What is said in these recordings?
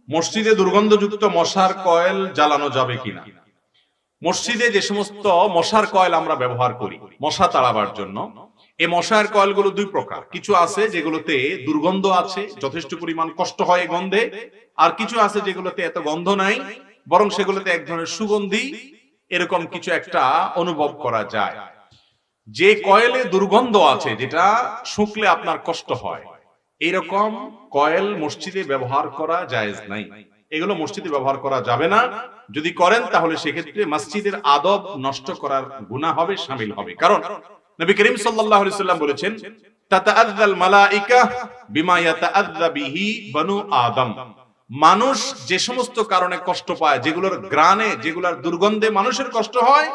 মসজিদে দুর্গন্ধযুক্ত মশার কয়েল জ্বালানো যাবে কিনা। মসজিদে যে সমস্ত মশার কয়েল আমরা ব্যবহার করি মশা তাড়াবার জন্য, এই মশার কয়েলগুলো দুই প্রকার। কিছু আছে যেগুলোতে দুর্গন্ধ আছে, যথেষ্ট পরিমাণ কষ্ট হয় গন্ধে, আর কিছু আছে যেগুলোতে এত গন্ধ নাই, বরং সেগুলোতে এক ধরনের সুগন্ধি এরকম কিছু একটা অনুভব করা যায়। যে কয়েলে দুর্গন্ধ আছে, যেটা শুকলে আপনার কষ্ট হয়, এইরকম কয়েল মসজিদে ব্যবহার করা জায়েজ নাই। এগুলো মসজিদে ব্যবহার করা যাবে না। যদি করেন তাহলে সেক্ষেত্রে মসজিদের আদব নষ্ট করার গুনাহ হবে, শামিল হবে। কারণ নবী করিম সাল্লাল্লাহু আলাইহি সাল্লাম বলেছেন, তাতাআযাল মালাইকা বিমা ইয়াতাআযা বিহি বনু আদম। মানুষ যে সমস্ত কারণে কষ্ট পায়, যেগুলোর গ্রানে, যেগুলোর দুর্গন্ধে মানুষের কষ্ট হয়,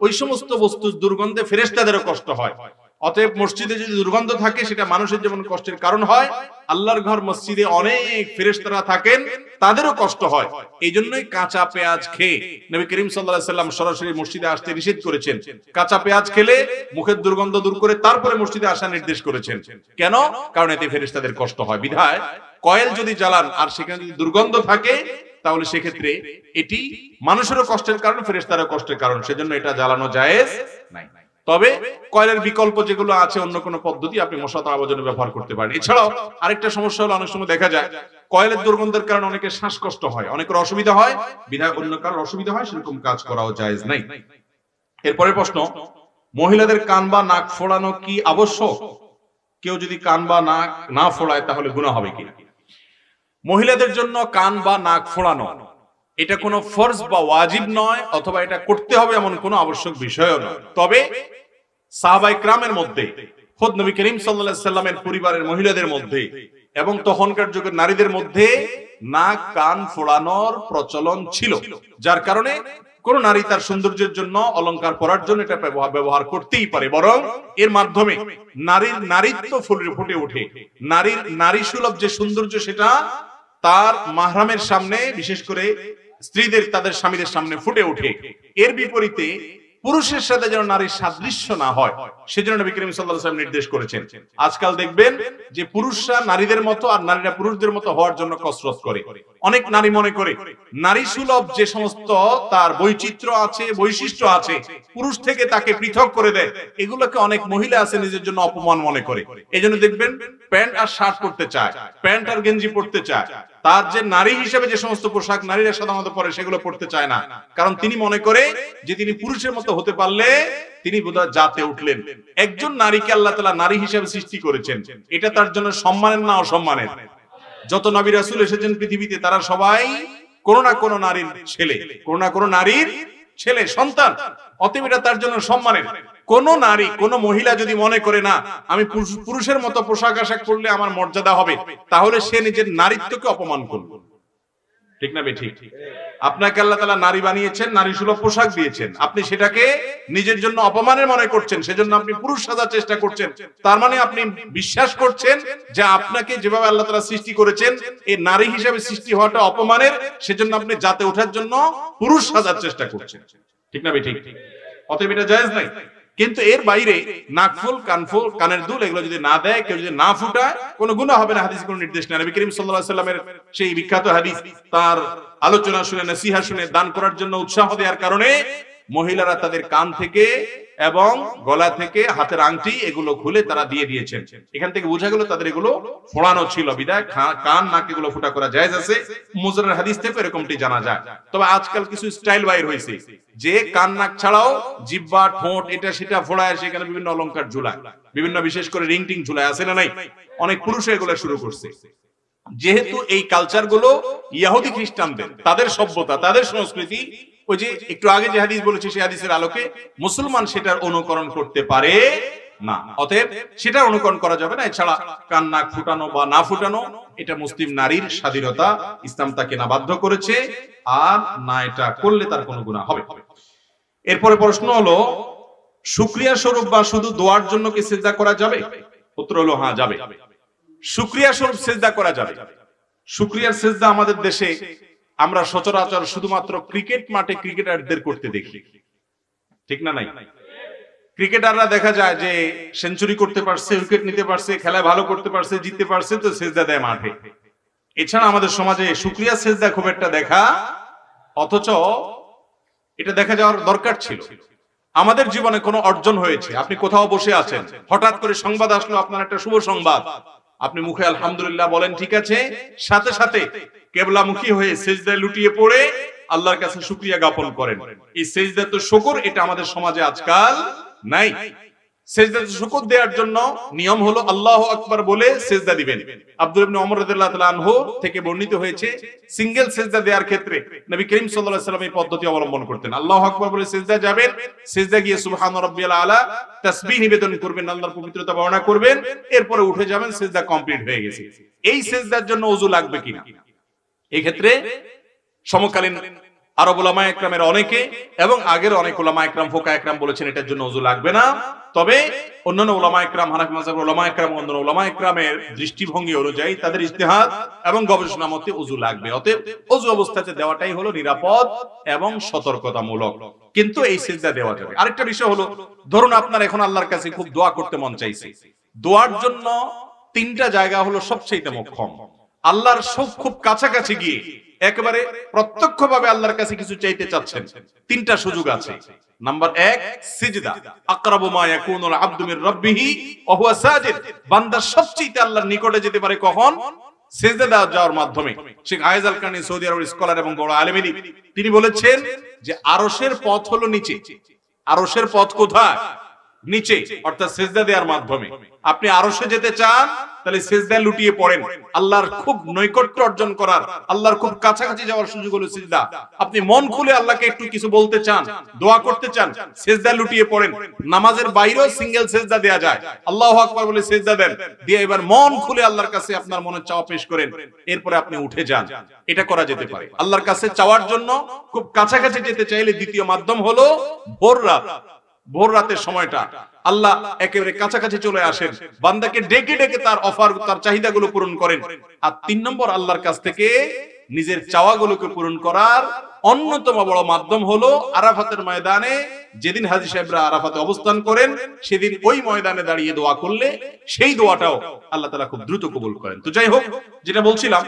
ওই সমস্ত বস্তুর দুর্গন্ধে ফেরেশতাদেরও কষ্ট হয়। অতএব মসজিদে যদি দুর্গন্ধ থাকে, সেটা মানুষের যেমন কষ্টের কারণ হয়, আল্লাহর ঘর মসজিদে অনেক ফেরেশতারা থাকেন, তাদেরও কষ্ট হয়। এই জন্যই কাঁচা পেঁয়াজ খেয়ে নবী করিম সাল্লাল্লাহু আলাইহি সাল্লাম সরাসরি মসজিদে আসতে নিষেধ করেছেন। কাঁচা পেঁয়াজ খেলে মুখের দুর্গন্ধ দূর করে তারপরে মসজিদে আসা নির্দেশ করেছেন। কেন? কারণ এতে ফেরেশতাদের কষ্ট হয়। বিধায় কয়েল যদি জ্বালান আর সেখানে যদি দুর্গন্ধ থাকে, তাহলে সেক্ষেত্রে এটি মানুষেরও কষ্টের কারণ, ফেরেশতারও কষ্টের কারণ, সেজন্য এটা জ্বালানো জায়েজ নাই। তবে কয়েলের বিকল্প যেগুলো আছে, অন্য কোনো পদ্ধতি আপনি মশা তাড়াবার জন্য ব্যবহার করতে পারেন। এছাড়াও আরেকটা সমস্যা হলো, অনেক সময় দেখা যায় কয়েলের দুর্গন্ধের কারণে অনেকের শ্বাসকষ্ট হয়, অনেকের অসুবিধা হয়, বিধায় অন্য কারোর অসুবিধা হয়, সেরকম কাজ করাও জায়েজ নাই। এরপরে প্রশ্ন, মহিলাদের কান বা নাক ফোড়ানো কি আবশ্যক? কেউ যদি কান বা নাক না ফোড়ায় তাহলে গুনাহ হবে কিনা? মহিলাদের জন্য কান বা নাক ফোড়ানো এটা কোনো ফরজ বা ওয়াজিব নয়, অথবা এটা করতে হবে এমন কোনো আবশ্যক বিষয়ও নয়। তবে সাহাবায়ে কেরামের মধ্যে, খোদ নবী করিম সাল্লাল্লাহু আলাইহি সাল্লামের পরিবারের মহিলাদের মধ্যে এবং তখনকার যুগের নারীদের মধ্যে নাক কান ফোড়ানোর প্রচলন ছিল, যার কারণে কোন নারী তার সৌন্দর্যের জন্য, অলংকার পরার জন্য এটা ব্যবহার করতেই পারে। বরং এর মাধ্যমে নারীর নারীত্ব ফুটে ওঠে। নারী সুলভ যে সৌন্দর্য, সেটা তার মাহরামের সামনে, বিশেষ করে স্ত্রীদের, তাদের স্বামীদের সামনে ফুটে ওঠে। এর বিপরীতে পুরুষের সাথে যেন নারীর সাদৃশ্য না হয়, সেজন্য নবী করিম সাল্লাল্লাহু আলাইহি ওয়াসাল্লাম নির্দেশ করেছেন। আজকাল দেখবেন যে পুরুষরা নারীদের মতো আর নারীরা পুরুষদের মতো হওয়ার জন্য কসরত করে। অনেক নারী মনে করে নারী সুলভ যে সমস্ত তার বৈচিত্র্য আছে, বৈশিষ্ট্য আছে, পুরুষ থেকে তাকে পৃথক করে দেয়। এগুলোকে অনেক মহিলা আছে নিজের জন্য অপমান মনে করে। এজন্য দেখবেন প্যান্ট আর শার্ট পরতে চায়, প্যান্ট আর গেঞ্জি পরতে চায়। তার যে নারী হিসেবে যে সমস্ত পোশাক নারীরা সাধারণত পরে, সেগুলো পরতে চায় না। কারণ তিনি মনে করে যে তিনি পুরুষের মতো হতে পারলে তিনি বোধহয় জাতে উঠলেন। একজন নারীকে আল্লাহ তাআলা নারী হিসেবে সৃষ্টি করেছেন, এটা তার জন্য সম্মানের না অসম্মানের? যত নবী রাসূল এসেছেন পৃথিবীতে, তারা সবাই কোন না কোন নারীর ছেলে, কোন না কোন নারীর ছেলে, সন্তান। অতএব এটা তার জন্য সম্মানের। কোন নারী, কোন মহিলা যদি মনে করে না আমি পুরুষের মতো পোশাক আশাক করলে আমার মর্যাদা হবে, তাহলে সে নিজের নারীত্বকে অপমান করবে। ঠিক না বেঠিক? আপনাকে আল্লাহ তাআলা নারী বানিয়েছেন, নারী সুলভ পোশাক দিয়েছেন, আপনি সেটাকে নিজের জন্য অপমানের মনে করছেন, সেজন্য আপনি পুরুষ সাজার চেষ্টা করছেন। তার মানে আপনি বিশ্বাস করছেন যে আপনাকে যেভাবে আল্লাহ তাআলা সৃষ্টি করেছেন, এই নারী হিসেবে সৃষ্টি হওয়াটা অপমানের, সেজন্য আপনি জাতে ওঠার জন্য পুরুষ সাজার চেষ্টা করছেন। ঠিক না বেঠিক? অতএব এটা জায়েজ নাই। কিন্তু এর বাইরে নাকফুল, কানফুল, কানের দুল, এগুলো যদি না দেয়, কেউ যদি না ফুটায়, কোনো গুনাহ হবে না। হাদিসে কোনো নির্দেশ নেই। নবী করিম সাল্লাল্লাহু আলাইহি সাল্লামের সেই বিখ্যাত হাদিস, তার আলোচনা শুনে, নসিহত শুনে দান করার জন্য উৎসাহ দেওয়ার কারণে মহিলারা তাদের কান থেকে এবং গলা থেকে হাতের আংটি এগুলো খুলে তারা দিয়ে দিয়েছেন। এখান থেকে বোঝা গেল তাদের এগুলো ফোড়ানো ছিল, বিধায় কান নাক এগুলো ফুটা করা জায়েজ আছে। মুজাররের হাদিস থেকে এরকমটি জানা যায়। তবে আজকাল কিছু স্টাইল বাইর হয়েছে, যে কান নাক ছাড়াও জিহ্বা, ঠোঁট, এটা সেটা ফোড়ায়, সেখানে বিভিন্ন অলংকার ঝুলায়, বিভিন্ন বিশেষ করে রিং টিং ঝুলায়, আছে না নাই? অনেক পুরুষ এগুলো শুরু করছে। যেহেতু এই কালচার গুলো ইহুদি খ্রিস্টানদের, তাদের সভ্যতা, তাদের সংস্কৃতি, ওই যে একটু আগে যে হাদিস বলেছি, সেই হাদিসের আলোকে মুসলমান সেটার অনুকরণ করতে পারে না। অতএব সেটা অনুকরণ করা যাবে না। এছাড়া কান নাক ফুটানো বা না ফুটানো, এটা মুসলিম নারীর স্বাধীনতা, ইসলাম তাকে না বাধ্য করেছে, আর না এটা করলে তার কোনো গুনাহ হবে। এরপরে প্রশ্ন হলো, শুকরিয়া স্বরূপ বা শুধু দোয়ার জন্য কি সিজদা করা যাবে? উত্তর হলো হ্যাঁ, যাবে। শুকরিয়া স্বরূপ সিজদা করা যাবে। শুকরিয়ার সিজদা আমাদের দেশে আমরা সচরাচর শুধুমাত্র ক্রিকেট মাঠে ক্রিকেটারদের করতে দেখি। ঠিক না নাই? ক্রিকেটাররা দেখা যায় যে সেঞ্চুরি করতে পারছে, উইকেট নিতে পারছে, খেলায় ভালো করতে পারছে, জিততে পারছে, তো সিজদা দেয় মাঠে। এছাড়া আমাদের সমাজে শুকরিয়া সেজদা খুব একটা দেখা, অথচ এটা দেখা যাওয়ার দরকার ছিল। আমাদের জীবনে কোনো অর্জন হয়েছে, আপনি কোথাও বসে আছেন, হঠাৎ করে সংবাদ আসলো আপনার একটা শুভ সংবাদ, আপনি মুখে আলহামদুলিল্লাহ বলেন, ঠিক আছে, সাথে সাথে কেবলামুখী হয়ে সিজদায় লুটিয়ে পড়ে আল্লাহর কাছে শুকরিয়া জ্ঞাপন করেন। এই সিজদা তো শুকর, এটা আমাদের সমাজে আজকাল নাই। সিজদাতে শুকর দেওয়ার জন্য নিয়ম হলো আল্লাহু আকবার বলে সিজদা দিবেন। আব্দুল ইবনে ওমর রাদিয়াল্লাহু তাআলা আনহু থেকে বর্ণিত হয়েছে, সিঙ্গেল সিজদা দেওয়ার ক্ষেত্রে নবী করিম সাল্লাল্লাহু আলাইহি ওয়াসাল্লাম এই পদ্ধতি অবলম্বন করতেন। আল্লাহু আকবার বলে সিজদা যাবেন, সিজদা গিয়ে সুবহান রাব্বিয়াল আলা তাসবিহ নিবেদন করবেন, আল্লাহর পবিত্রতা বর্ণনা করবেন, এরপরে উঠে যাবেন, সিজদা কমপ্লিট হয়ে গেছে। এই সিজদার জন্য ওযু লাগবে কিনা, এই ক্ষেত্রে সমকালীন আরব উলামায়ে ইকরামের অনেকে এবং আগের অনেক উলামায়ে ইকরাম ফোকায়ে ইকরাম বলেছেন এটার জন্য ওযু লাগবে না। তবে অন্যান্য উলামায়ে ইকরাম, হানাফি মাযহাবের উলামায়ে ইকরাম, অন্যান্য উলামায়ে ইকরামের দৃষ্টিভঙ্গি অনুযায়ী তাদের ইজতিহাদ এবং গবেষণা মতে ওযু লাগবে। অতএব ওযু অবস্থাতে দেওয়াটাই হলো নিরাপদ এবং সতর্কতামূলক, কিন্তু এই সিজদা দেওয়া যাবে। আরেকটা বিষয় হলো, ধরুন আপনার এখন আল্লাহর কাছে খুব দোয়া করতে মন চাইছে, দোয়ার জন্য তিনটা জায়গা হলো সবচেয়ে মোক্ষম। আল্লাহর খুব কাছাকাছি গিয়ে একেবারে প্রত্যক্ষভাবে আল্লাহর কাছে কিছু চাইতে চাচ্ছেন, তিনটা সুযোগ আছে। নাম্বার 1, সিজদা। আকরাবু মা ইয়াকুনুল আবদু মির রাব্বিহি ওয়া হুয়া সাজিদ। বান্দা সবচেয়ে আল্লাহর নিকটে যেতে পারে কখন? সিজদা যাওয়ার মাধ্যমে। শেখ আয়েজ আল কারনি, সৌদি আরবের স্কলার এবং বড় আলেম দ্বীপ, তিনি বলেছেন যে আরশের পথ হলো নিচে। আরশের পথ কোথায়? নিচে, অর্থাৎ সিজদা দেওয়ার মাধ্যমে। আপনি আরশে যেতে চান, তাহলে সিজদায় লুটিয়ে পড়েন। আল্লাহর খুব নৈকট্য অর্জন করার, আল্লাহর খুব কাছাকাছি যাওয়ার সুযোগ হলো সিজদা। আপনি মন খুলে আল্লাহকে একটু কিছু বলতে চান, দোয়া করতে চান, সিজদায় লুটিয়ে পড়েন। নামাজের বাইরেও সিঙ্গেল সিজদা দেয়া যায়, আল্লাহু আকবার বলে সিজদা দেন, দিয়ে এবার মন খুলে আল্লাহর কাছে আপনার মনের চাওয়া পেশ করেন, এরপরে আপনি উঠে যান। এটা করা যেতে পারে। আল্লাহর কাছে চাওয়ার জন্য খুব কাছাকাছি যেতে চাইলে দ্বিতীয় মাধ্যম হলো ভোর রাত। ভোর রাতের সময়টা আল্লাহ একেবারে কাছাকাছি চলে আসেন, বান্দাকে ডেকে ডেকে তার অফার, তার চাহিদাগুলো পূরণ করেন। আর 3 নম্বর, আল্লাহর কাছ থেকে নিজের চাওয়াগুলোকে পূরণ করার অন্যতম বড় মাধ্যম হলো আরাফাতের ময়দানে, যেদিন হাজী সাহেবরা আরাফাতে অবস্থান করেন, সেদিন ওই ময়দানে দাঁড়িয়ে দোয়া করলে সেই দোয়াটাও আল্লাহ তাআলা খুব দ্রুত কবুল করেন। তো যাই হোক, যেটা বলছিলাম,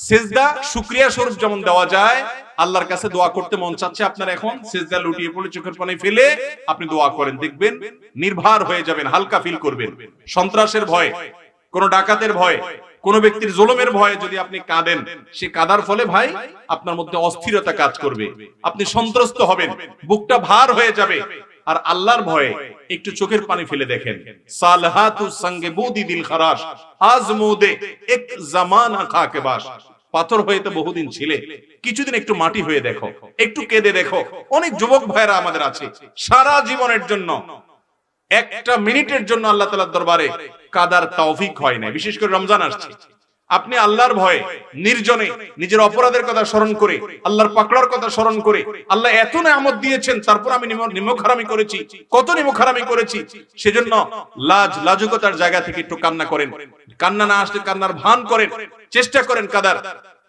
সিজদা শুকরিয়া স্বরূপ যেমন দেওয়া যায়, আল্লাহর কাছে দোয়া করতে মন চাচ্ছে আপনার, এখন সিজদা লুটিয়ে পড়ে চোখের পানি ফেলে আপনি দোয়া করেন, দেখবেন নির্ভার হয়ে যাবেন, হালকা ফিল করবেন। সন্ত্রাসের ভয়ে, কোন ডাকাতের ভয়ে, কোন ব্যক্তির জুলুমের ভয়ে যদি আপনি কাঁদেন, সে কাঁদার ফলে ভাই আপনার মধ্যে অস্থিরতা কাজ করবে, আপনি সন্ত্রস্ত হবেন, বুকটা ভার হয়ে যাবে। আর আল্লাহর ভয়ে একটু চোখের পানি ফেলে দেখেন, সালহাতু সঙ্গে বুদি দিল খারাশ আজমুদে এক জামানা খাকে বাস। পাথর হয়ে তো বহুদিন ছিলে, কিছুদিন একটু মাটি হয়ে দেখো, একটু কেঁদে দেখো। অনেক যুবক ভাইরা আমাদের আছে, সারা জীবনের জন্য একটা মিনিটের জন্য আল্লাহ তাআলার দরবারে কাদার তৌফিক হয় না। বিশেষ করে রমজান আসছে, আপনি আল্লাহর ভয়ে নির্জনে নিজের অপরাধের কথা স্মরণ করে, আল্লাহর পাকড়ার কথা স্মরণ করে, আল্লাহ এত নিয়ামত দিয়েছেন, তারপর আমি নিমক-হারামি করেছি, কত নিমক-হারামি করেছি, সেজন্য লাজুকতার জায়গা থেকে একটু কান্না করেন। কান্না না আসলে কান্নার ভান করেন, চেষ্টা করেন কাদার।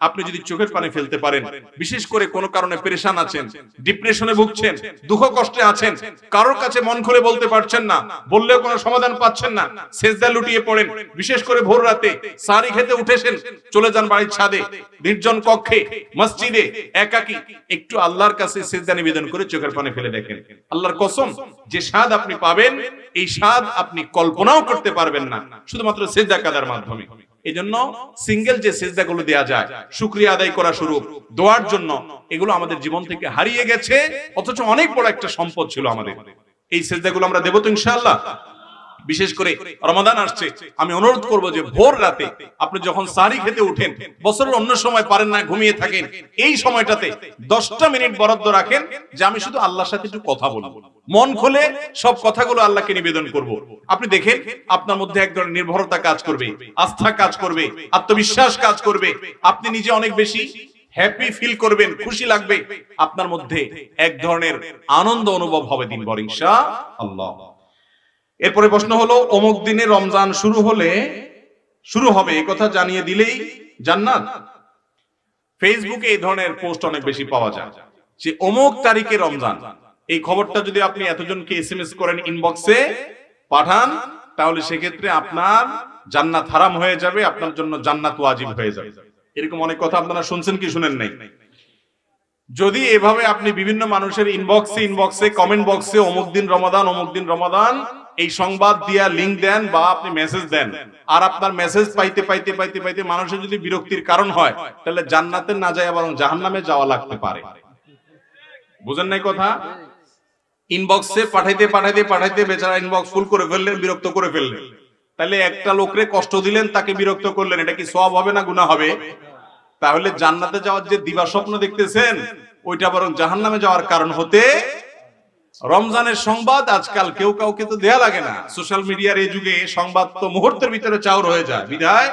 আপনি যদি চোখের পানি ফেলতে পারেন, বিশেষ করে কোনো কারণে পেরেশান আছেন, ডিপ্রেশনে ভুগছেন, দুঃখ কষ্টে আছেন, কারোর কাছে মন খুলে বলতে পারছেন না, বললেও কোনো সমাধান পাচ্ছেন না, সিজদা লুটিয়ে পড়েন। বিশেষ করে ভোর রাতে সারি খেতে উঠেছেন, চলে যান বাড়ির ছাদে, নির্জন কক্ষে, মসজিদে, একাকী, একটু আল্লাহর কাছে সিজদা নিবেদন করে চোখের পানি ফেলে দেখেন। আল্লাহর কসম, যে স্বাদ আপনি পাবেন, এই স্বাদ আপনি কল্পনাও করতে পারবেন না, শুধুমাত্র সিজদা কাদার মাধ্যমে। এজন্য সিঙ্গেল যে সিজদাগুলো দেয়া যায় শুকরিয়া আদায় করা স্বরূপ, দোয়ার জন্য, এগুলো আমাদের জীবন থেকে হারিয়ে গেছে, অথচ অনেক বড় একটা সম্পদ ছিল আমাদের। এই সিজদাগুলো আমরা দেব তো ইনশাআল্লাহ। বিশেষ করে রমাদান আসছে, আমি অনুরোধ করব যে ভোর রাতে আপনি যখন সাহরি খেতে উঠেন, বছরের অন্য সময় পারেন না, ঘুমিয়ে থাকেন, এই সময়টাতে 10টা মিনিট বরাদ্দ রাখেন যে আমি শুধু আল্লাহর সাথে একটু কথা বলবো, মন খুলে সব কথাগুলো আল্লাহকে নিবেদন করব। আপনি দেখেন আপনার মধ্যে এক ধরনের নির্ভরতা কাজ করবে, আস্থা কাজ করবে, আত্মবিশ্বাস কাজ করবে, আপনি নিজে অনেক বেশি হ্যাপি ফিল করবেন, খুশি লাগবে, আপনার মধ্যে এক ধরনের আনন্দ অনুভব হবে দিনভর ইনশাআল্লাহ। এরপরে প্রশ্ন হলো, অমুক দিনে রমজান শুরু হবে এই কথা জানিয়ে দিলেই জান্নাত? ফেসবুকে এই ধরনের পোস্ট অনেক বেশি পাওয়া যায় যে অমুক তারিখে রমজান। এই খবরটা যদি আপনি এতজনকে এসএমএস করেন, ইনবক্সে পাঠান, তাহলে সেক্ষেত্রে আপনার জান্নাত হারাম হয়ে যাবে, আপনার জন্য জান্নাত ওয়াজিব হয়ে যাবে। এরকম অনেক কথা আপনারা শুনছেন কি শুনেন নাই? যদি এভাবে আপনি বিভিন্ন মানুষের ইনবক্সে কমেন্ট বক্সে অমুক দিন রমাদান এই সংবাদ দিয়া লিংক দেন বা আপনি মেসেজ দেন, আর আপনার মেসেজ পাইতে মানুষের যদি বিরক্তির কারণ হয়, তাহলে জান্নাতে না যায় বরং জাহান্নামে যাওয়া লাগতে পারে। বুঝেন নাই কথা? ইনবক্সে পাঠাইতে বেচারা ইনবক্স ফুল করে ফেললেন, বিরক্ত করে ফেললেন। তাহলে একটা লোকরে কষ্ট দিলেন, তাকে বিরক্ত করলেন, এটা কি সওয়াব হবে না গুনাহ হবে? তাহলে জান্নাতে যাওয়ার যে দিবা স্বপ্ন দেখতেছেন, ওইটা বরং জাহান্নামে যাওয়ার কারণ হতে। রমজানের সংবাদ আজকাল কেউ কাউকে তো দেয়া লাগে না। সোশ্যাল মিডিয়ার এই যুগে সংবাদ তো মুহূর্তের ভিতরে চাউর হয়ে যায়, বিধায়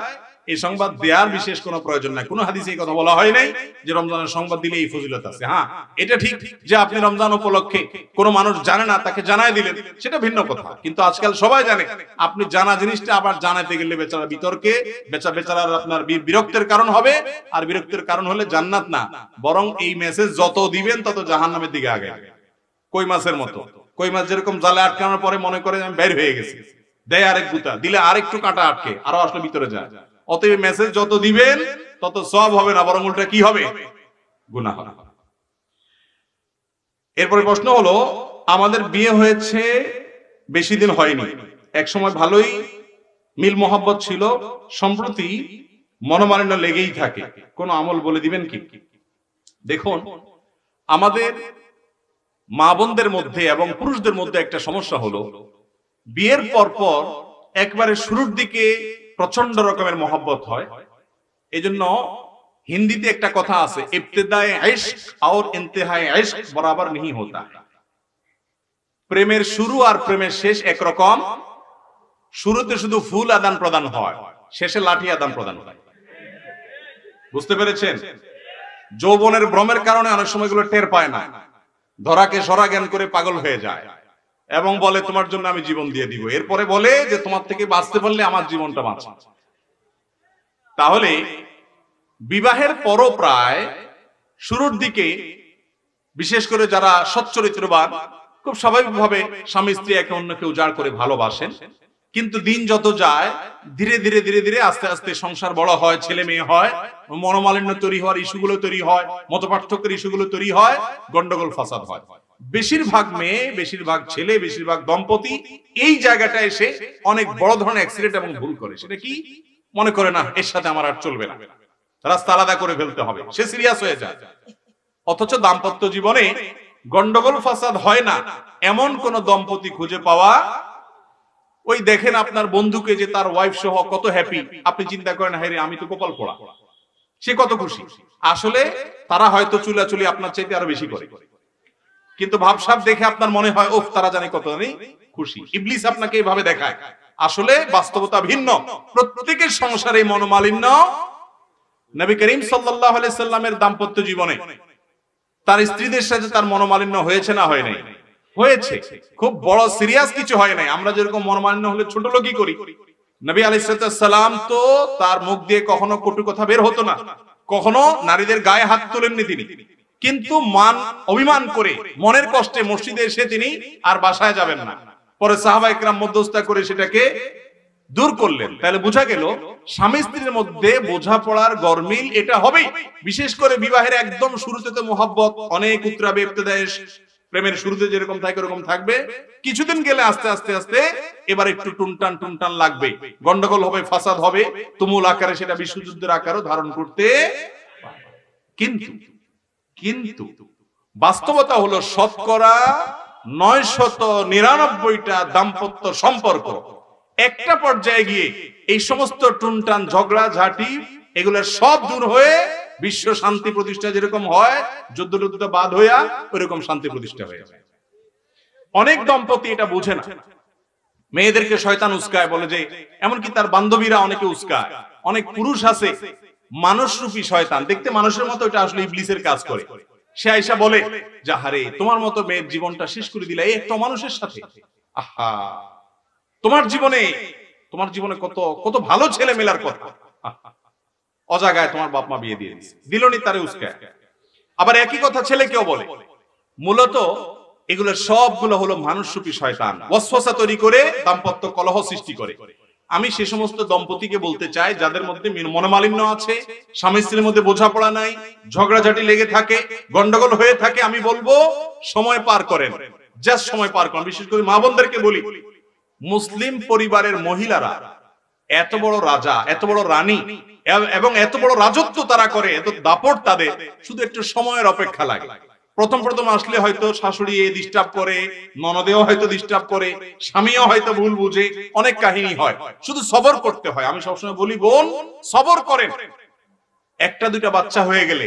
এই সংবাদ দেওয়ার বিশেষ কোনো প্রয়োজন নাই। কোনো হাদিসে এই কথা বলা হয় নাই যে রমজানের সংবাদ দিলে এই ফজিলত আছে। হ্যাঁ, এটা ঠিক যে আপনি রমজান উপলক্ষে কোনো মানুষ জানে না, তাকে জানায় দিলেন, সেটা ভিন্ন কথা। কিন্তু আজকাল সবাই জানে, আপনি জানা জিনিসটা আবার জানাতে গেলে বেচারা বিতর্কে বেচারার আপনার বিরক্তের কারণ হবে, আর বিরক্তের কারণ হলে জান্নাত না, বরং এই মেসেজ যত দিবেন তত জাহান্নামের দিকে আগে। কই মাছের মতো, কই মাছ যেরকম জালে আটকানোর পরে মনে করে আমি বের হয়ে গেছি, দেয় আরেক গুতা, দিলে আরেকটু কাঁটা আটকে আরো আসলে ভিতরে যায়। অতএব মেসেজ যত দিবেন তত সওয়াব হবে না, বরং উল্টা কি হবে? গুনাহ হবে। এরপরে প্রশ্ন হলো, আমাদের বিয়ে হয়েছে বেশি দিন হয়নি, এক সময় ভালোই মিল মোহাব্বত ছিল, সম্প্রতি মনোমালিন্য লেগেই থাকে, কোন আমল বলে দিবেন কি? দেখুন, আমাদের মা বোনদের মধ্যে এবং পুরুষদের মধ্যে একটা সমস্যা হলো, বিয়ের পর একবারে শুরুর দিকে প্রচন্ড রকমের মহব্বত হয়। এজন্য হিন্দিতে একটা কথা আছে, ইবতিদায়ে ইশক আর ইন্তেহায়ে ইশক বরাবর नहीं होता। প্রেমের শুরু আর প্রেমের শেষ একরকম। শুরুতে শুধু ফুল আদান প্রদান হয়, শেষে লাঠি আদান প্রদান হয়। বুঝতে পেরেছেন? যৌবনের ভ্রমের কারণে অনেক সময় গুলো টের পায় না, ধরাকে সরা জ্ঞান করে পাগল হয়ে যায় এবং বলে তোমার জন্য আমি জীবন দিয়ে দিব। এরপরে বলে যে তোমার থেকে বাঁচতে পারলে আমার জীবনটা বাঁচা। তাহলে বিবাহের পরও প্রায় শুরুর দিকে, বিশেষ করে যারা সচ্চরিত্রবান, খুব স্বাভাবিকভাবে স্বামী স্ত্রী একে অন্যকে উজাড় করে ভালোবাসেন। কিন্তু দিন যত যায় ধীরে ধীরে আস্তে আস্তে সংসার বড় হয়, ছেলে মেয়ে হয়, মনোমালিন্য তৈরি হওয়ার ইস্যুগুলো তৈরি হয়, মতপার্থক্যের ইস্যুগুলো তৈরি হয়, গন্ডগোল ফাসাদ হয়। বেশিরভাগ মেয়ে, বেশিরভাগ ছেলে, বেশিরভাগ দম্পতি এই জায়গাটা এসে অনেক বড় ধরনের অ্যাক্সিডেন্ট এবং ভুল করে। সেটা কি? মনে করে না এর সাথে আমার আর চলবে না, রাস্তা আলাদা করে ফেলতে হবে, সে সিরিয়াস হয়ে যায়। অথচ দাম্পত্য জীবনে গন্ডগোল ফাসাদ হয় না এমন কোন দম্পতি খুঁজে পাওয়া। ওই দেখেন আপনার বন্ধুকে যে তার ওয়াইফ সহ কত হ্যাপি, আপনি চিন্তা করেন হ্যাঁ রে আমি তো কপাল পোড়া, সে কত খুশি। আসলে তারা হয়তো চুলাচুলি আপনার চাইতে আরো বেশি করে, কিন্তু ভাবসাব দেখে আপনার মনে হয় ওহ তারা জানে কত খুশি। ইবলিস আপনাকে এইভাবে দেখায়, আসলে বাস্তবতা ভিন্ন। প্রত্যেকের সংসারে মনোমালিন্য। নবী করিম সাল্লাল্লাহু আলাইহি সাল্লামের দাম্পত্য জীবনে তার স্ত্রীদের সাথে তার মনোমালিন্য হয়েছে না হয় নাই? হয়েছে। খুব বড় সিরিয়াস কিছু হয় নাই। আমরা যেরকম মনোমালিন্য হলে ছোট লোকই করি, নবী আলাইহিস সালাম তো তার মুখ দিয়ে কখনো কটু কথা বের হতো না, কখনো নারীদের গায়ে হাত তোলেননি তিনি। কিন্তু অভিমান করে মনের কষ্টে মসজিদে এসে তিনি আর বাসায় যাবেন না। পরে সাহাবা ইকরাম মধ্যস্থতা করে সেটাকে দূর করলেন। তাহলে বোঝা গেল স্বামী স্ত্রীর মধ্যে বোঝাপড়ার গরমিল এটা হবেই। বিশেষ করে বিবাহের একদম শুরুতে তো মহব্বত অনেক উতরাবে, ইবতিদায়ে প্রেমের শুরুতে যেরকম থাকে এরকম থাকবে। কিছুদিন গেলে আস্তে আস্তে এবার একটু টুনটান লাগবে, গন্ডগোল হবে, ফাসাদ হবে, তুমুল আকারে সেটা বিশ্বযুদ্ধের আকারও ধারণ করতে। কিন্তু বাস্তবতা হলো শতকরা 999টা দাম্পত্য সম্পর্ক একটা পর্যায়ে গিয়ে এই সমস্ত টুনটান, ঝগড়া ঝাঁটি এগুলো সব দূর হয়ে বিশ্ব শান্তি প্রতিষ্ঠা যেরকম হয়, যুদ্ধ বাদ হইয়া ওইরকম শান্তি প্রতিষ্ঠা হয়ে যায়। অনেক দম্পতি এটা বুঝে না, মেয়েদেরকে শয়তান উস্কায়, বলে যে এমনকি তার বান্ধবীরা অনেকে উস্কায়। অনেক পুরুষ আছে মানুষরূপী শয়তান, দেখতে মানুষের মতো, এটা আসলে ইবলিসের কাজ করে। সে আয়েশা বলে যাহারে তোমার মতো মেয়ের জীবনটা শেষ করে দিলা এই একটা মানুষের সাথে। আহা, তোমার জীবনে কত ভালো ছেলে মেলার কথা, অজাগায় তোমার বাপ মা বিয়ে দিয়ে দিলনি তারে উস্কায়। আবার একই কথা ছেলেকেও বলে। মূলত এগুলো সবগুলো হলো মানুষরূপী শয়তান, ওয়াসওয়াসা তৈরি করে দাম্পত্য কলহ সৃষ্টি করে। আমি সে সমস্ত দম্পতিকে বলতে চাই যাদের মধ্যে মনোমালিন্য আছে, স্বামী স্ত্রীর মধ্যে বোঝাপড়া নাই, ঝগড়াঝাটি লেগে থাকে, গন্ডগোল হয়ে থাকে, আমি বলবো সময় পার করেন, জাস্ট সময় পার করেন। বিশেষ করে মা বোনদেরকে বলি, মুসলিম পরিবারের মহিলারা এত বড় রাজা, এত বড় রানী এবং এত বড় রাজত্ব তারা করে, এত দাপট তাদের, শুধু একটু সময়ের অপেক্ষা লাগে। প্রথম প্রথম আসলে হয়তো শাশুড়ি ডিস্টার্ব করে, ননদেও হয়তো ডিস্টার্ব করে, স্বামীও হয়তো ভুল বুঝে, অনেক কাহিনী হয়, শুধু সবর করতে হয়। আমি সবসময় বলি বোন সবর করেন। একটা দুইটা বাচ্চা হয়ে গেলে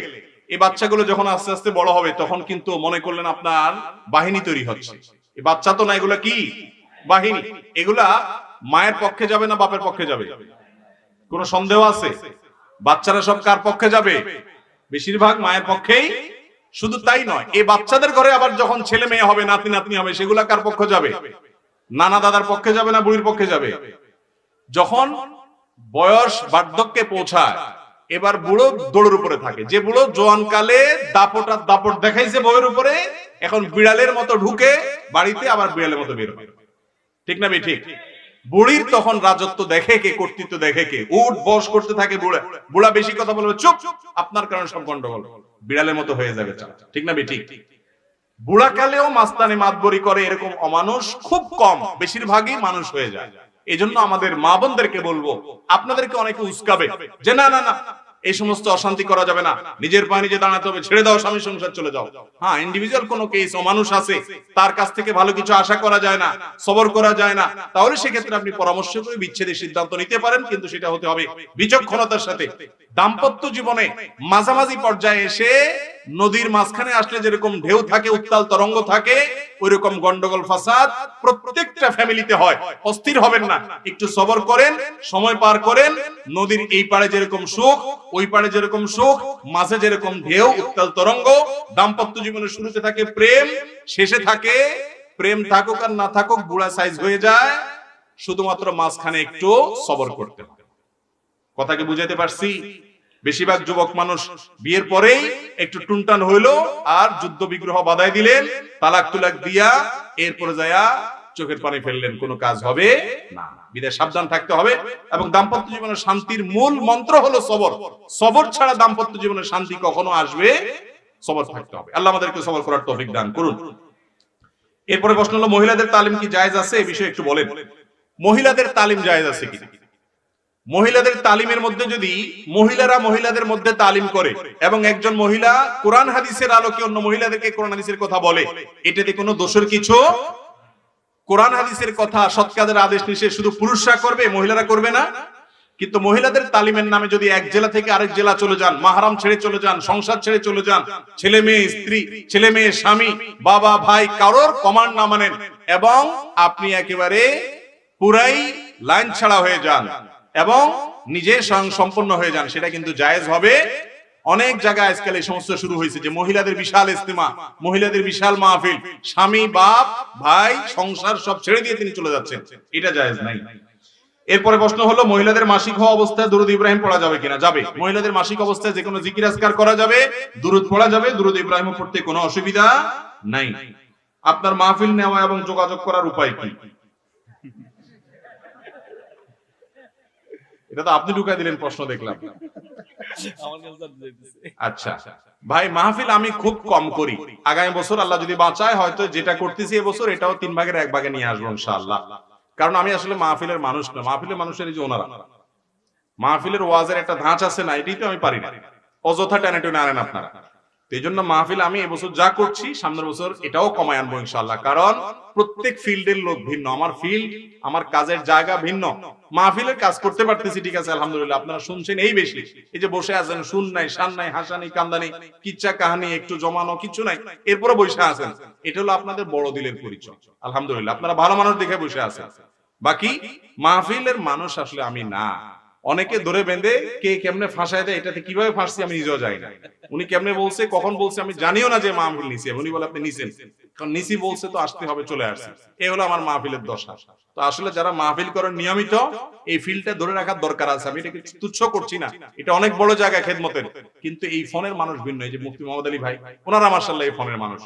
এই বাচ্চাগুলো যখন আস্তে আস্তে বড় হবে তখন কিন্তু মনে করলেন আপনার বাহিনী তৈরি হচ্ছে। এই বাচ্চা তো না, এগুলা কি বাহিনী। এগুলা মায়ের পক্ষে যাবে না বাপের পক্ষে যাবে? কোনো সন্দেহ আছে? বাচ্চারা সব কার পক্ষে যাবে? বেশিরভাগ মায়ের পক্ষেই। শুধু তাই নয়, এই বাচ্চাদের ঘরে আবার যখন ছেলে মেয়ে হবে, নাতি নাতনি হবে, সেগুলা কার পক্ষে যাবে? নানা দাদার পক্ষে যাবে না বুড়ির পক্ষে যাবে? যখন বয়স বার্ধক্যে পৌঁছায়, এবার বুড়ো দৌড়ের উপরে থাকে। যে বুড়ো জোয়ানকালে দাপট দেখাইছে বউয়ের উপরে, এখন বিড়ালের মতো ঢুকে বাড়িতে, আবার বিড়ালের মতো বের হয়। ঠিক না ঠিক? বুড়ির তখন রাজত্ব দেখে কে, কর্তৃত্ব দেখে কে, উঠ বস করতে থাকে বুড়া। বুড়া বেশি কথা বলবে, চুপ, আপনার কারণে সব গন্ডগোল, বিড়ালের মতো হয়ে যাবে। ঠিক না ঠিক? বুড়া কালেও মাস্তানি মাতবরি করে এরকম অমানুষ খুব কম, বেশিরভাগই মানুষ হয়ে যায়। এই জন্য আমাদের মা বোনদেরকে বলবো, আপনাদেরকে অনেকে উস্কাবে যে না না না এই সমস্ত অশান্তি করা যাবে না, নিজের পায়ে নিজে দাঁড়াতে হবে, ছেড়ে দাও, স্বামী সংসার চলে যাও। হ্যাঁ, ইন্ডিভিজুয়াল কোনো কেস, অমানুষ আছে, তার কাছ থেকে ভালো কিছু আশা করা যায় না, সবর করা যায় না, তাহলে সেক্ষেত্রে আপনি পরামর্শ করে বিচ্ছেদের সিদ্ধান্ত নিতে পারেন, কিন্তু সেটা হতে হবে বিচক্ষণতার সাথে। দাম্পত্য জীবনে মাঝামাঝি পর্যায়ে এসে নদীর মাঝখানে আসলে যেরকম ঢেউ থাকে, উত্তাল তরঙ্গ থাকে, ওইরকম গন্ডগোল ফাসাদ প্রত্যেকটা ফ্যামিলিতে হয়। অস্থির হবেন না, একটু সবর করেন, সময় পার করেন। নদীর এই পাড়ে যেরকম সুখ, ওই পাড়ে যেরকম সুখ, মাঝে যেরকম ঢেউ, উত্তাল তরঙ্গ। দাম্পত্য জীবনের শুরুতে থাকে প্রেম, শেষে থাকে প্রেম, থাকুক আর না থাকুক বুড়া সাইজ হয়ে যায়, শুধুমাত্র মাঝখানে একটু সবর করতে হবে। কথা কি বুঝাইতে পারছি? বেশিরভাগ যুবক মানুষ বিয়ের পরেই একটু টুনটান হইলো আর যুদ্ধ বিগ্রহ বাধাই দিলেন, তালাক তুলাক দিয়া এরপরে যায়া চোখের পানি ফেললেন, কোনো কাজ হবে না। বিদায় সাবধান থাকতে হবে। এবং দাম্পত্য জীবনের শান্তির মূল মন্ত্র হলো সবর। সবর ছাড়া দাম্পত্য জীবনের শান্তি কখনো আসবে? সবর থাকতে হবে। আল্লাহ আমাদেরকে সবর করার তৌফিক দান করুন। এরপরে প্রশ্ন হলো, মহিলাদের তালিম কি জায়েজ আছে? এই বিষয়ে একটু বলেন। মহিলাদের তালিম জায়েজ আছে কি? মহিলাদের তালিমের মধ্যে যদি মহিলারা মহিলাদের মধ্যে তালিম করে এবং একজন মহিলা কোরআন হাদিসের আলোকে অন্য মহিলাদেরকে কোরআন হাদিসের কথা বলে, এটাতে কোনো দোষের কিছু। কোরআন হাদিসের কথা, সৎ কাজের আদেশ নিষেধ শুধু পুরুষরা করবে, মহিলারা করবে না। কিন্তু মহিলাদের তালিমের নামে যদি এক জেলা থেকে আরেক জেলা চলে যান, মাহরাম ছেড়ে চলে যান, সংসার ছেড়ে চলে যান, ছেলে মেয়ে স্ত্রী, ছেলে মেয়ে স্বামী, বাবা ভাই, কারোর কমান্ড না মানেন এবং আপনি একেবারে পুরাই লাইন ছাড়া হয়ে যান এবং নিজে সম্পন্ন হয়ে যান, সেটা কিন্তু জায়েজ হবে। অনেক জায়গায় আজকাল এই সমস্যা শুরু হয়েছে যে মহিলাদের বিশাল ইস্তেমা, মহিলাদের বিশাল মাহফিল, স্বামী বাপ ভাই সংসার সব ছেড়ে দিয়ে তিনি চলে যাচ্ছেন, এটা জায়েজ নাই। এরপরে প্রশ্ন হলো, মহিলাদের মাসিক হওয়া অবস্থায় দুরূদ ইব্রাহিম পড়া যাবে কিনা? যাবে। মহিলাদের মাসিক অবস্থায় যে কোনো জিকির আজকার করা যাবে, দুরূদ পড়া যাবে, দুরূদ ইব্রাহিম পড়তে কোনো অসুবিধা নাই। আপনার মাহফিল নেওয়া এবং যোগাযোগ করার উপায় কি? এটা তো আপনি ঢুকাই দিলেন প্রশ্ন, দেখলাম। আচ্ছা ভাই, মাহফিল আমি খুব কম করি। আগামী বছর আল্লাহ যদি বাঁচায়, হয়তো যেটা করতেছি এবছর এটাও 3 ভাগের 1 ভাগে নিয়ে আসবো ইনশাআল্লাহ। কারণ আমি আসলে মাহফিলের মানুষ না। মাহফিলের মানুষের এই যে ওনারা, মাহফিলের ওয়াজের একটা ধাঁচ আছে না, এটাই তো আমি পারি না। অযথা টেনে টেনে আনেন আপনারা। এই জন্য মাহফিল আমি এবছর যা করছি, সামনের বছর এটাও কমায় আনবো ইনশাআল্লাহ। কারণ প্রত্যেক ফিল্ডের লোক ভিন্ন, আমার ফিল্ড, আমার কাজের জায়গা ভিন্ন। মাহফিলের কাজ করতে পারতেছি, ঠিক আছে আলহামদুলিল্লাহ, আপনারা শুনছেন এই বেশি। এই যে বসে আছেন, শুন নাই, শান নাই, হাসা নাই, কান্দা নেই, কিচ্ছা কাহানি একটু জমানো কিছু নাই, এরপরে বসে আছেন, এটা হলো আপনাদের বড় দিলের পরিচয়। আলহামদুলিল্লাহ, আপনারা ভালো মানুষ দেখে বসে আছেন। বাকি মাহফিলের মানুষ আসলে আমি না। অনেকে ধরে বেঁধে কে কেমনে ফাঁসায় দেয়, এটাতে কিভাবে ফাঁসছি আমি নিজেও জানি না। উনি কেমনে বলছে, কখন বলছে আমি জানিও না যে মাহফিল নিছি। উনি বলে আপনি নিছেন, কারণ নিছি বলছে তো আসতে হবে, চলে আসছে। এই হলো আমার মাহফিলের দশা। তো আসলে যারা মাহফিল করেন নিয়মিত, এই ফিল্ডটা ধরে রাখার দরকার আছে। আমি এটাকে তুচ্ছ করছি না, এটা অনেক বড় জায়গা খেদমতের। কিন্তু এই ফোনের মানুষ ভিন্ন। এই যে মুফতি মোহাম্মদ আলী ভাই, ওনারা মাশাআল্লাহ এই ফোনের মানুষ।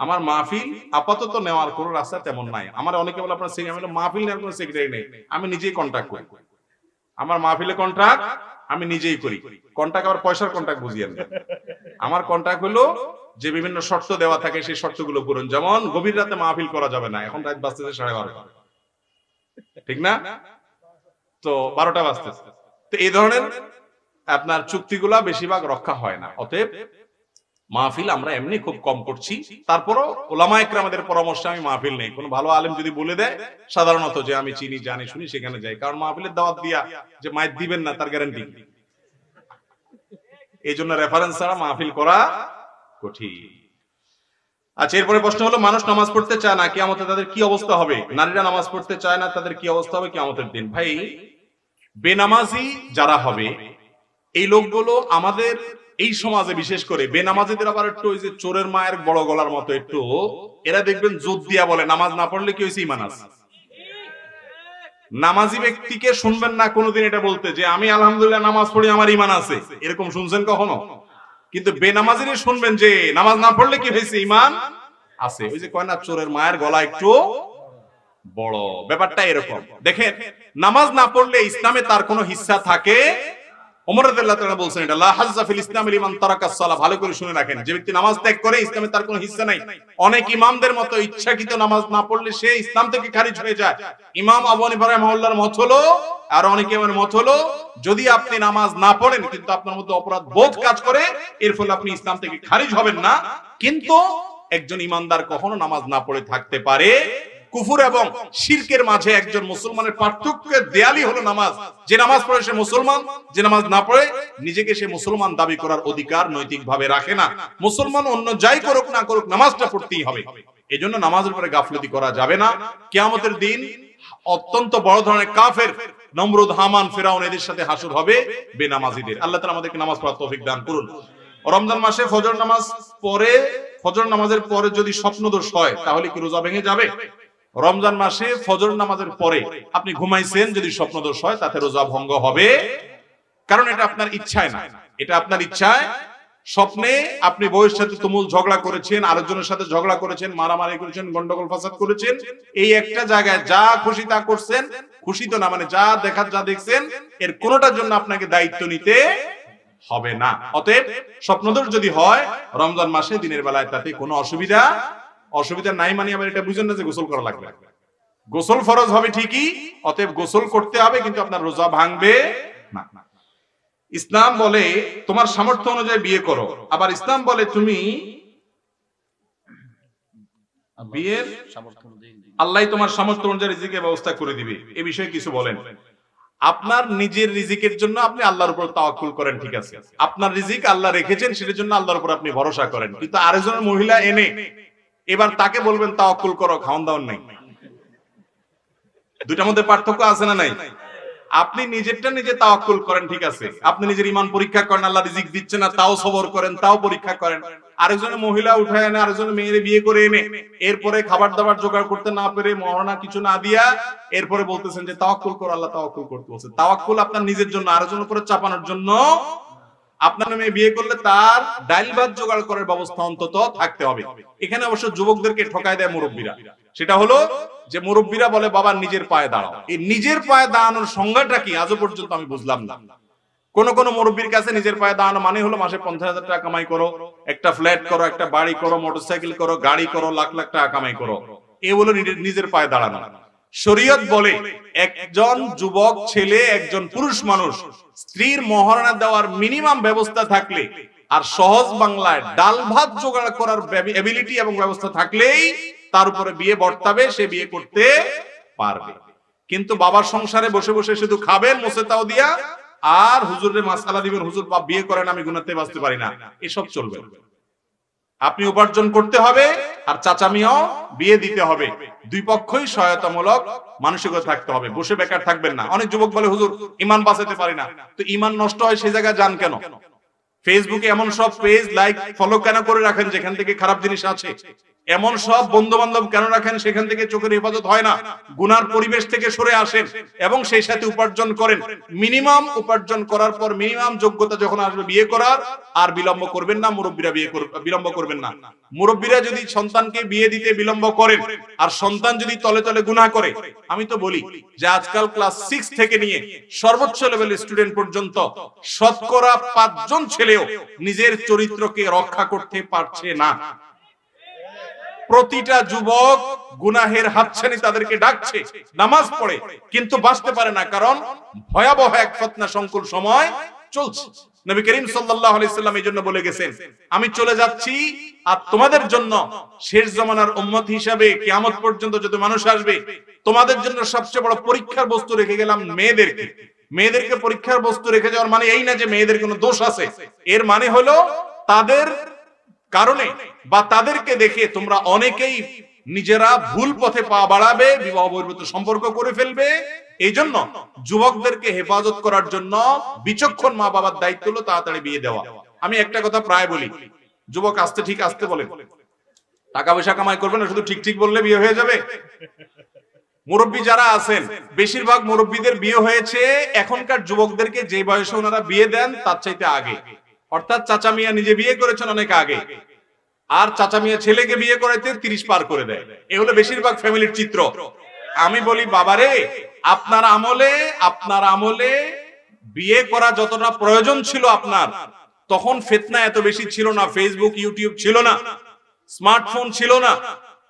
আমার মাহফিল আপাতত নেওয়ার কোনো রাস্তা তেমন নাই। আমার অনেকে বলে আপনার মাহফিল নেওয়ার কোনো সেক্রেটারি নেই, আমি নিজেই কন্ট্যাক্ট করি। আমার মাহফিলে কন্ট্রাক্ট আমি নিজেই করি। কন্ট্রাক্ট আবার পয়সার কন্ট্রাক্ট বুঝিয়েন না। আমার কন্ট্রাক্ট হলো যে বিভিন্ন শর্ত দেওয়া থাকে সেই শর্তগুলো পূরণ। যেমন গভীর রাতে মাহফিল করা যাবে না, এখন রাত বাজতেছে 12:30, ঠিক না? তো 12টা বাজতেছে। তো এই ধরনের আপনার চুক্তিগুলা বেশিরভাগ রক্ষা হয় না। অতএব মাহফিল আমরা এমনি খুব কম করছি। তারপরও ওলামায়ে কেরামদের পরামর্শে আমি মাহফিল নেই। কোন ভালো আলেম যদি বলে দেয় সাধারণত যে আমি চিনি জানি শুনি সেখানে যাই, কারণ মাহফিলের দাওয়াত দিয়া যে মাইক দিবেন না তার গ্যারান্টি। এই জন্য রেফারেন্স ছাড়া মাহফিল করা কঠিন। আচ্ছা, এরপরে প্রশ্ন হলো, মানুষ নামাজ পড়তে চায় না, কিয়ামতে তাদের কি অবস্থা হবে? নারীরা নামাজ পড়তে চায় না, তাদের কি অবস্থা হবে কিয়ামতের দিন? ভাই, বেনামাজি যারা হবে এই লোকগুলো আমাদের এই সমাজে বিশেষ করে বেনামাজিদের আবার একটু ওই যে চোরের মায়ের বড় গলার মতো একটু, এরা দেখবেন জোর দিয়া বলে নামাজ না পড়লে কি হয়েছে, ঈমান আছে। নামাজি ব্যক্তিকে শুনবেন না কোনোদিন এটা বলতে যে আমি আলহামদুলিল্লাহ নামাজ পড়ি আমার ঈমান আছে, এরকম শুনছেন কখনো? কিন্তু বেনামাজিরে শুনবেন যে নামাজ না পড়লে কি হয়েছে, ঈমান আছে। ওই যে কয় না চোরের মায়ের গলা একটু বড়, ব্যাপারটা এরকম। দেখেন, নামাজ না পড়লে ইসলামে তার কোনো হিস্সা থাকে? ওমর রাদিয়াল্লাহু তাআলা বলছেন এটা, লা হাজ্জা ফিল ইসলামি লিমান তারাকাস সালাহ। ভালো করে শুনে রাখেন, যে ব্যক্তি নামাজ ত্যাগ করে ইসলামে তার কোনো হিস্সা নাই। অনেক ইমামদের মতো ইচ্ছাকৃত নামাজ না পড়লে সে ইসলাম থেকে খারিজ হয়ে যায়। ইমাম আবু হানিফা রাহিমাহুল্লাহর মত হলো, আর অনেকে আমার মত হলো, যদি আপনি নামাজ না পড়েন কিন্তু আপনার মধ্যে অপরাধ বোধ কাজ করে, এর ফলে আপনি ইসলাম থেকে খারিজ হবেন না। কিন্তু একজন ইমানদার কখনো নামাজ না পড়ে থাকতে পারে। কুফর এবং শিরকের মাঝে একজন মুসলমানের পার্থক্যের দেয়ালই হলো নামাজ। যে নামাজ পড়ে সে মুসলমান, যে নামাজ না পড়ে নিজেকে সে মুসলমান দাবি করার অধিকার নৈতিকভাবে রাখে না। মুসলমান অন্য যাই করুক না করুক নামাজটা পড়তেই হবে। এজন্য নামাজের উপরে গাফলতি করা যাবে না। কিয়ামতের দিন অত্যন্ত বড় ধরনের কাফের, নমরুদ, হামান, ফিরাউন এদের সাথে হাসর হবে বেনামাজিদের। আল্লাহ তাআলা আমাদেরকে নামাজ পড়ার তৌফিক দান করুন। রমজান মাসে ফজর নামাজ পড়ে, ফজর নামাজের পরে যদি স্বপ্নদোষ হয় তাহলে কি রোজা ভেঙে যাবে? রমজান মাসে ফজর নামাজের পরে আপনি ঘুমাইছেন, যদি স্বপ্নদোষ হয় তাতে রোজা ভঙ্গ হবে, কারণ এটা আপনার ইচ্ছায় না, এটা আপনার ইচ্ছায়। স্বপ্নে আপনি বউয়ের সাথে তুমুল ঝগড়া করেছেন, আরেকজনের সাথে ঝগড়া করেছেন, মারামারি করেছেন, গন্ডগোল ফাসাদ করেছেন, এই একটা জায়গায় যা খুশি তা করছেন, খুশি তো না মানে যা দেখার যা দেখছেন, এর কোনোটার জন্য আপনাকে দায়িত্ব নিতে হবে না। অতএব স্বপ্নদোষ যদি হয় রমজান মাসে দিনের বেলায় তাতে কোনো অসুবিধা নাই। মানে আবার এটা বুঝেন না যে গোসল করা লাগবে। গোসল ফরজ হবে ঠিকই, অতএব গোসল করতে হবে, কিন্তু আপনার রোজা ভাঙবে না। ইসলাম বলে তোমার সামর্থ্য অনুযায়ী বিয়ে করো, আবার ইসলাম বলে তুমি বিয়ের আল্লাহ তোমার সামর্থ্য অনুযায়ী রিজিকের ব্যবস্থা করে দিবে। এই বিষয়ে কিছু বলেন। আপনার নিজের রিজিকের জন্য আপনি আল্লাহর উপর তাওয়াক্কুল করেন, ঠিক আছে, আপনার রিজিক আল্লাহ রেখেছেন সেটার জন্য আল্লাহর উপর আপনি ভরসা করেন। কিন্তু আরেকজনের মহিলা এনে এবার তাকে বলবেন তাওয়াক্কুল করো, খাওয়ান দাওয়ান নাই। দুইটার মধ্যে পার্থক্য আছে না নাই? আপনি নিজেরটা নিজে তাওয়াক্কুল করেন, ঠিক আছে, আপনি নিজের ঈমান পরীক্ষা করেন, আল্লাহ রিজিক দিচ্ছে না তাও সবর করেন, তাও পরীক্ষা করেন। আরেকজনের মহিলা উঠায় এনে, আরেকজনের মেয়েরে বিয়ে করে এনে এরপরে খাবার দাবার জোগাড় করতে না পেরে, মহারণা কিছু না দিয়া এরপরে বলতেছেন যে তাওয়াক্কুল করো, আল্লাহ তাওয়াক্কুল করতে বলছে। তাওয়াক্কুল আপনার নিজের জন্য, আরেকজনের উপরে চাপানোর জন্য। আপনার মেয়ে বিয়ে করলে তার ডাইল ভাত জোগাড় করার ব্যবস্থা অন্তত থাকতে হবে। এখানে অবশ্য যুবকদেরকে ঠকায় দেয় মুরব্বীরা, সেটা হলো যে মুরব্বীরা বলে বাবা নিজের পায়ে দাঁড়াও। এই নিজের পায়ে দাঁড়ানোর সংজ্ঞাটা কি আজও পর্যন্ত আমি বুঝলাম না। কোন কোন মুরব্বীর কাছে নিজের পায়ে দাঁড়ানো মানে হলো মাসে 50,000 টাকা কামাই করো, একটা ফ্ল্যাট করো, একটা বাড়ি করো, মোটরসাইকেল করো, গাড়ি করো, লাখ লাখ টাকা কামাই করো, এ হলো নিজের পায়ে দাঁড়ানো। শরীয়ত বলে একজন যুবক ছেলে, একজন পুরুষ মানুষ স্ত্রীর মহারণা দেওয়ার মিনিমাম ব্যবস্থা থাকলে, আর সহজ বাংলায় ডাল ভাত জোগাড় করার এবিলিটি এবং ব্যবস্থা থাকলেই তার উপরে বিয়ে বর্তাবে, সে বিয়ে করতে পারবে। কিন্তু বাবার সংসারে বসে বসে শুধু খাবেন মোসেতাও দিয়া, আর হুজুরের মাসালা দিবেন, হুজুর বাপ বিয়ে করেন আমি গুনাতে বাঁচতে পারি না, এসব চলবে। আপনি উপার্জন করতে হবে, আর চাচামিয়াও বিয়ে দিতে হবে, দুই পক্ষই সহায়তামূলক মানসিকতা থাকতে হবে, বসে বেকার থাকবেন না। অনেক যুবক বলে হুজুর ঈমান বাঁচাতে পারি না, তো ঈমান নষ্ট হয় সেই জায়গায় যান কেন? ফেসবুকে এমন সব পেজ লাইক ফলো কেন করে রাখেন যেখান থেকে খারাপ জিনিস আছে? এমন সব বন্ধু বান্ধব কেন রাখেন সেখান থেকে চোখের হেফাজত হয় না, গুনার পরিবেশ থেকে সরে আসেন এবং সেই সাথে উপার্জন করেন। মিনিমাম উপার্জন করার পর মিনিমাম যোগ্যতা যখন আসবে বিয়ে করার, আর বিলম্ব করবেন না। মুরব্বীরা বিলম্ব করবেন না। মুরব্বীরা যদি সন্তানকে বিয়ে দিতে বিলম্ব করেন আর সন্তান যদি তলে তলে গুনাহ করে, আমি তো বলি যে আজকাল ক্লাস 6 থেকে নিয়ে সর্বোচ্চ লেভেলের স্টুডেন্ট পর্যন্ত শতকরা 5 জন ছেলেও নিজের চরিত্রকে রক্ষা করতে পারছে না। প্রতিটা যুবক গুনাহের হাতছানি তাদেরকে ডাকছে, নামাজ পড়ে কিন্তু বাঁচতে পারে না, কারণ ভয়াবহ এক ফিতনা সংকুল সময় চলছে। নবী করিম সাল্লাল্লাহু আলাইহি সাল্লাম এই জন্য বলে গেছেন, আমি চলে যাচ্ছি আর তোমাদের জন্য শেষ জামানার উম্মত হিসাবে কিয়ামত পর্যন্ত যত মানুষ আসবে, তোমাদের জন্য সবচেয়ে বড় পরীক্ষার বস্তু রেখে গেলাম মেয়েদেরকে। মেয়েদেরকে পরীক্ষার বস্তু রেখে যাওয়ার মানে এই না যে মেয়েদের কোনো দোষ আছে, এর মানে হলো তাদের কারণে বা তাদেরকে দেখে তোমরা অনেকেই নিজেরা ভুল পথে পা বাড়াবে, বিবাহ বহির্ভূত সম্পর্ক করে ফেলবে। এই জন্য যুবকদেরকে হেফাজত করার জন্য বিচক্ষণ মা বাবার দায়িত্ব হলো তাড়াতাড়ি বিয়ে দেওয়া। আমি একটা কথা প্রায় বলি, যুবক আসতে ঠিক আসতে বলেন, টাকা পয়সা কামাই করবে না, শুধু ঠিক ঠিক বললে বিয়ে হয়ে যাবে। মুরব্বী যারা আছেন, বেশিরভাগ মুরব্বীদের বিয়ে হয়েছে এখনকার যুবকদেরকে যে বয়সে ওনারা বিয়ে দেন তার চাইতে আগে। অর্থাৎ চাচা মিয়া নিজে বিয়ে করেছেন অনেক আগে, আর চাচা মিয়া ছেলেকে বিয়ে করাইতে 30 পার করে দেয়। এ হলো বেশিরভাগ ফ্যামিলির চিত্র। আমি বলি বাবারে, আপনার আমলে বিয়ে করা যতটা প্রয়োজন ছিল আপনার, তখন ফিতনা এত বেশি ছিল না, ফেসবুক ইউটিউব ছিল না, স্মার্টফোন ছিল না,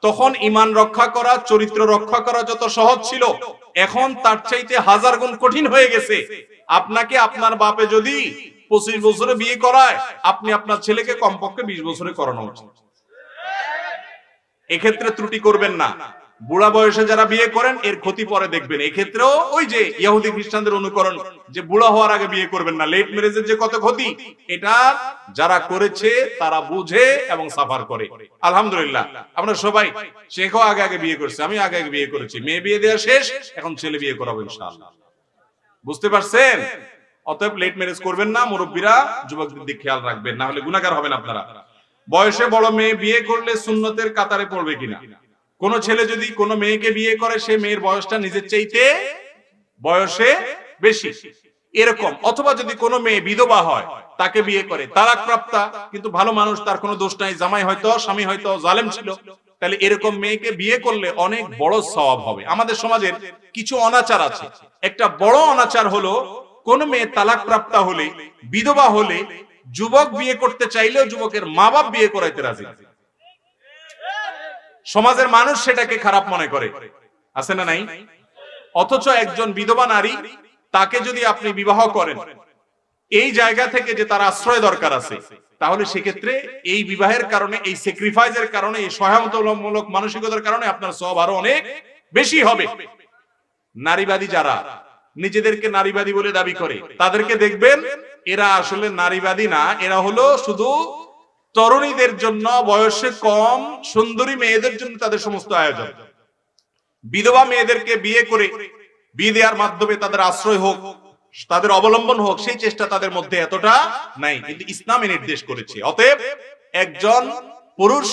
তখন ঈমান রক্ষা করা, চরিত্র রক্ষা করা যত সহজ ছিল, এখন তার চাইতে 1000 গুণ কঠিন হয়ে গেছে। আপনাকে আপনার বাপে যদি 25 বছরে বিয়ে করায়, আপনি আপনার ছেলেকে কমপক্ষে 20 বছরে করানো উচিত। এক্ষেত্রে ত্রুটি করবেন না। বুড়া বয়সে যারা বিয়ে করেন এর ক্ষতি পরে দেখবেন। এক্ষেত্রেও ওই যে ইহুদি খ্রিস্টানদের অনুকরণ, যে বুড়া হওয়ার আগে বিয়ে করবেন না, লেট ম্যারেজের যে কত ক্ষতি, এটা যারা করেছে তারা বুঝে এবং সাফার করে। আলহামদুলিল্লাহ আমরা সবাই, শেখও আগে আগে বিয়ে করছে, আমি আগে আগে বিয়ে করেছি, মেয়ে বিয়ে দেওয়া শেষ, এখন ছেলে বিয়ে করাবো ইনশাআল্লাহ। বুঝতে পারছেন? অতএব লেট ম্যারেজ করবেন না, মুরব্বীরা যুবকদের দিকে খেয়াল রাখবেন, না হলে গুনাহগার হবেন আপনারা। বয়সে বড় মেয়ে বিয়ে করলে সুন্নতের কাতারে পড়বে কিনা? কোন ছেলে যদি কোন মেয়েকে বিয়ে করে, সে মেয়ের বয়সটা নিজের চাইতে বয়সে বেশি এরকম, অথবা যদি কোনো মেয়ে বিধবা হয় তাকে বিয়ে করে, তালাকপ্রাপ্তা কিন্তু ভালো মানুষ, তার কোনো দোষ নাই, জামাই হয়তো স্বামী হয়তো জালেম ছিল, তাহলে এরকম মেয়েকে বিয়ে করলে অনেক বড় সওয়াব হবে। আমাদের সমাজের কিছু অনাচার আছে। একটা বড় অনাচার হলো, কোন মেয়ে তালাকপ্রাপ্তা হলে, বিধবা হলে, যুবক বিয়ে করতে চাইলেও যুবকের মা বাপ বিয়ে করাইতে রাজি। সমাজের মানুষ সেটাকে খারাপ মনে করে, আছে না নাই? অথচ একজন বিধবা নারী, তাকে যদি আপনি বিবাহ করেন এই জায়গা থেকে যে তার আশ্রয় দরকার আছে, তাহলে সেক্ষেত্রে এই বিবাহের কারণে, এই স্যাক্রিফাইসের কারণে, এই সহায়তামূলক মানসিকতার কারণে আপনার সওয়াব আরো অনেক বেশি হবে। নারীবাদী যারা নিজেদেরকে নারীবাদী বলে দাবি করে, তাদেরকে দেখবেন এরা আসলে নারীবাদী না, এরা হলো শুধু তরুণীদের জন্য, বয়সে কম সুন্দরী মেয়েদের জন্য তাদের সমস্ত আয়োজন। বিধবা মেয়েদেরকে বিয়ে করে, বিয়ে দেওয়ার মাধ্যমে তাদের আশ্রয় হোক, তাদের অবলম্বন হোক, সেই চেষ্টা তাদের মধ্যে এতটা নাই, কিন্তু ইসলামে নির্দেশ করেছে। অতএব একজন পুরুষ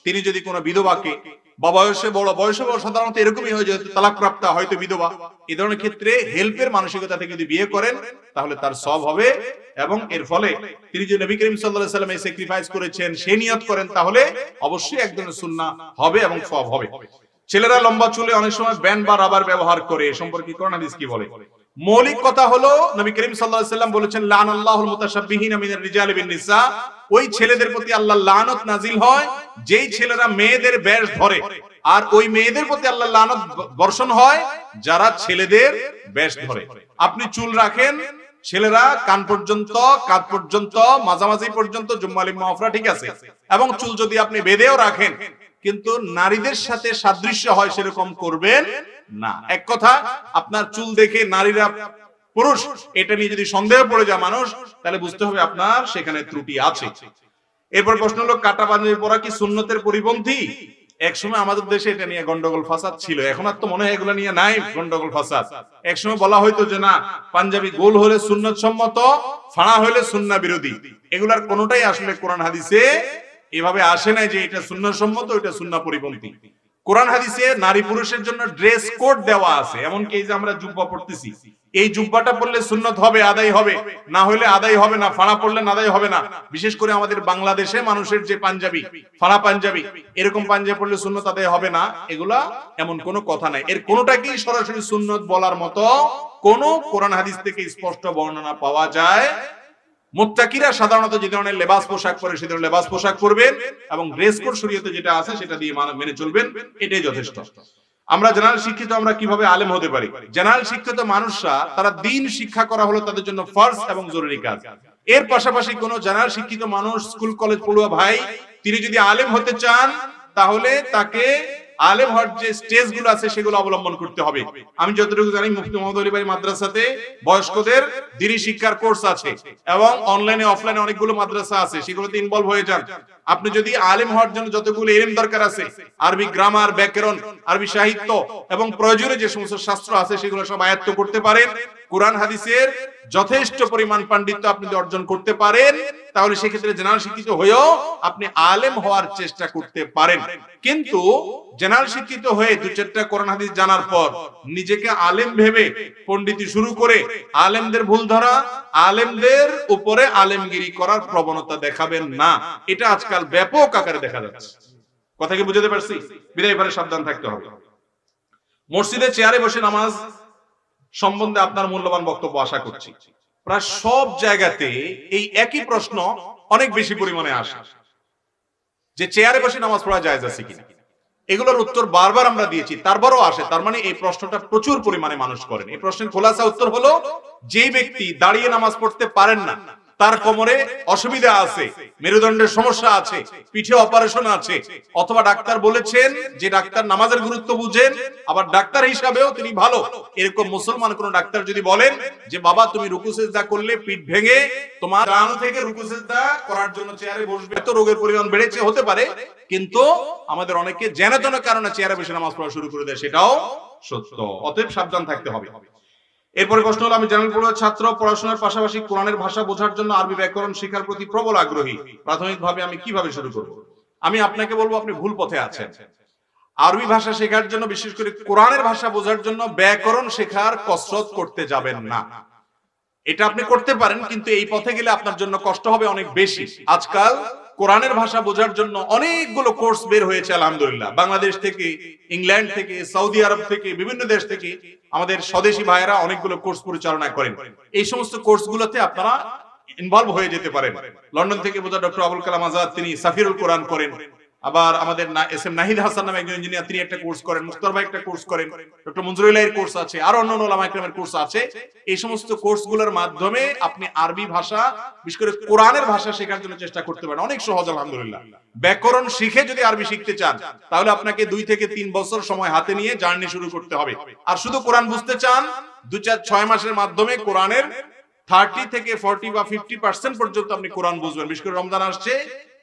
তিনি যদি কোনো বিধবাকে, বা বয়সে বড় সাধারণত এরকমই হয়, যেহেতু তালাকপ্রাপ্তা হয়তো বিধবা, এই ধরনের ক্ষেত্রে হেল্পের মানসিকতা থেকে যদি বিয়ে করেন তাহলে তার সওয়াব হবে, এবং এর ফলে তিনি যে নবী করিম সাল্লাল্লাহু আলাইহি ওয়াসাল্লাম এই স্যাক্রিফাইস করেছেন সে নিয়ত করেন, তাহলে অবশ্যই একজনের সুন্নাহ হবে এবং সওয়াব হবে। ছেলেরা লম্বা চুলে অনেক সময় ব্যান্ড বা রাবার ব্যবহার করে, এ সম্পর্কে কোরআন হাদিস কি বলে? মৌলিক কথা হলো, নবী করিম সাল্লাল্লাহু আলাইহি ওয়াসাল্লাম বলেছেন, লানাল্লাহুল মুতাশাব্বিহিনা মিনার রিজালি বিন নিসা, ওই ছেলেদের প্রতি আল্লাহর লানত নাজিল হয় যেই ছেলেরা মেয়েদের বেশ ধরে, আর ওই মেয়েদের প্রতি আল্লাহর লানত বর্ষণ হয় যারা ছেলেদের বেশ ধরে। আপনি চুল রাখেন, ছেলেরা কান পর্যন্ত, কাঁধ পর্যন্ত, মাঝামাঝি পর্যন্ত, জুম্মালি মাফরা ঠিক আছে, এবং চুল যদি আপনি বেঁধেও রাখেন, কিন্তু নারীদের সাথে সাদৃশ্য হয় সেরকম করবেন না। এক কথা, আপনার চুল দেখে নারীরা পুরুষ এটা নিয়ে যদি সন্দেহ পড়ে যায় মানুষ, তাহলে বুঝতে হবে আপনার সেখানে ত্রুটি আছে। এরপর প্রশ্ন হলো, কাটা পাঞ্জাবি পরা কি সুন্নতের পরিপন্থী? একসময় আমাদের দেশে এটা নিয়ে গন্ডগোল ফাসাদ ছিল, এখন আর তো মনে হয় এগুলো নিয়ে নাই গন্ডগোল ফাসাদ। একসময় বলা হয়তো যে না, পাঞ্জাবি গোল হলে সুন্নত সম্মত, ফাড়া হলে সুন্নাহ বিরোধী। এগুলার কোনোটাই আসলে কোরআন হাদিসে এভাবে আসে নাই যে এটা সুন্নাহসম্মত, এটা সুন্নাহ পরিপন্থী। কোরআন হাদিসে নারী পুরুষের জন্য ড্রেস কোড দেওয়া আছে। এমনকি এই যে আমরা জুব্বা পড়তেছি, এই জুব্বাটা পড়লে সুন্নত হবে, আদায় হবে, না হলে আদায় হবে না, ফাড়া পড়লে আদায় হবে না। বিশেষ করে আমাদের বাংলাদেশে মানুষের যে পাঞ্জাবি, ফাড়া পাঞ্জাবি, এরকম পাঞ্জাবি পড়লে সুন্নত আদায় হবে না, এগুলা এমন কোনো কথা নাই। এর কোনোটাকেই সরাসরি সুন্নত বলার মতো কোন কোরআন হাদিস থেকে স্পষ্ট বর্ণনা পাওয়া যায়। মুত্তাকিরা সাধারণত যে ধরনের লেবাস পোশাক পরে সে ধরনের লেবাস পোশাক পরবেন এবং ড্রেস কোড শরীয়তে যেটা আছে সেটা দিয়ে মেনে চলবেন, এটাই যথেষ্ট। আমরা জেনারেল শিক্ষিত, আমরা কিভাবে আলেম হতে পারি? জেনারেল শিক্ষিত মানুষরা, তারা দ্বীন শিক্ষা করা হলো তাদের জন্য ফরজ এবং জরুরি কাজ। এর পাশাপাশি কোন জেনারেল শিক্ষিত মানুষ, স্কুল কলেজ পড়ুয়া ভাই, তিনি যদি আলেম হতে চান তাহলে তাকে আলেম হওয়ার যে স্টেজ গুলো আছে সেগুলো অবলম্বন করতে হবে। আমি যতটুকু জানি মুফতি মোহাম্মদ আলী ভাই মাদ্রাসাতে বয়স্কদের দ্বীনি শিক্ষার কোর্স আছে এবং অনলাইনে অফলাইনে অনেকগুলো মাদ্রাসা আছে, সেগুলোতে ইনভলভ হয়ে যান। আপনি যদি আলেম হওয়ার জন্য যতগুলো ইলম দরকার আছে, আরবি গ্রামার, ব্যাকরণ, আরবি সাহিত্য এবং প্রয়োজনীয় যে সমস্ত শাস্ত্র আছে সেগুলো সব আয়ত্ত করতে পারেন, কোরআন হাদিসের যথেষ্ট পরিমাণ পাণ্ডিত্য আপনি অর্জন করতে পারেন, তাহলে সেক্ষেত্রে জেনারেল শিক্ষিত হয়েও আপনি আলেম হওয়ার চেষ্টা করতে পারেন। কিন্তু জেনারেল শিক্ষিত হয়ে দু চারটা কোরআন হাদিস জানার পর নিজেকে আলেম ভেবে পণ্ডিতি শুরু করে আলেমদের ভুল ধরা, আলেমদের উপরে আলেমগিরি করার প্রবণতা দেখাবেন না। এটা আজকাল ব্যাপক আকারে দেখা যাচ্ছে। কথা কি বুঝতে পারছি? বিদায় এবারে সাবধান থাকতে হবে। মসজিদে চেয়ারে বসে নামাজ সম্বন্ধে আপনার মূল্যবান বক্তব্য আশা করছি। প্রায় সব জায়গাতে এই একই প্রশ্ন অনেক বেশি পরিমাণে আসে যে চেয়ারে বসে নামাজ পড়া জায়েজ আছে কিনা। এগুলোর উত্তর বারবার আমরা দিয়েছি, তারপরও আসে। তার মানে এই প্রশ্নটা প্রচুর পরিমাণে মানুষ করেন। এই প্রশ্নের খোলাসা উত্তর হলো, যে ব্যক্তি দাঁড়িয়ে নামাজ পড়তে পারেন না, তার কোমরে অসুবিধা আছে, মেরুদণ্ডের সমস্যা আছে, পিঠে অপারেশন আছে, অথবা ডাক্তার বলেছেন যে ডাক্তার নামাজের গুরুত্ব বুঝেন, আবার ডাক্তার হিসাবেও তিনি ভালো, এরকম মুসলমান কোন ডাক্তার যদি বলেন যে বাবা তুমি রুকু সিজদা করলে পিঠ ভেঙে তোমার ডান থেকে রুকু সিজদা করার জন্য চেয়ারে বসবে, তো রোগের পরিমাণ বেড়েছে হতে পারে, কিন্তু আমাদের অনেকে জেনেতন কারণে চেয়ারে বসে নামাজ পড়া শুরু করে দেয়, সেটাও সত্য। অতএব সাবধান থাকতে হবে। এরপরে প্রশ্ন হলো, আমি জেনারেল পড়ুয়া ছাত্র, পড়াশোনার পাশাপাশি কোরআনের ভাষা বোঝার জন্য আরবি ব্যাকরণ শেখার প্রতি প্রবল আগ্রহী। প্রাথমিকভাবে আমি কিভাবে শুরু করব? আমি আপনাকে বলবো, আপনি ভুল পথে আছেন। আরবি ভাষা শেখার জন্য, বিশেষ করে কোরআনের ভাষা বোঝার জন্য ব্যাকরণ শেখার কসরত করতে যাবেন না। এটা আপনি করতে পারেন, কিন্তু এই পথে গেলে আপনার জন্য কষ্ট হবে অনেক বেশি। আজকাল কোরআনের ভাষা বোঝার জন্য অনেকগুলো কোর্স বের হয়েছে আলহামদুলিল্লাহ। বাংলাদেশ থেকে, ইংল্যান্ড থেকে, সৌদি আরব থেকে, বিভিন্ন দেশ থেকে আমাদের স্বদেশী ভাইয়েরা অনেকগুলো কোর্স পরিচালনা করেন। এই সমস্ত কোর্সগুলোতে আপনারা ইনভলভ হয়ে যেতে পারেন। লন্ডন থেকে বোঝা ডক্টর আবুল কালাম আজাদ, তিনি সাফিরুল কোরআন করেন। আবার আমাদের এস এম নাহিদ হাসান নামে একজন ইঞ্জিনিয়ার, তিনি একটা কোর্স করেন। মুস্তার ভাই একটা কোর্স করেন। ডক্টর মঞ্জুরুল্লাহর কোর্স আছে, আর অন্যান্য ওলামা ইকরামের কোর্স আছে। এই সমস্ত কোর্সগুলোর মাধ্যমে আপনি আরবি ভাষা, বিশেষ করে কোরআনের ভাষা শেখার জন্য চেষ্টা করতে পারেন। অনেক সহজ আলহামদুলিল্লাহ। ব্যাকরণ শিখে যদি আরবি শিখতে চান, তাহলে আপনাকে 2 থেকে 3 বছর সময় হাতে নিয়ে জার্নি শুরু করতে হবে। আর শুধু কোরআন বুঝতে চান, 2-4-6 মাসের মাধ্যমে কোরআনের 30 থেকে 40 বা 50% পর্যন্ত আপনি কোরআন বুঝবেন। বিশেষ করে রমজান আসছে,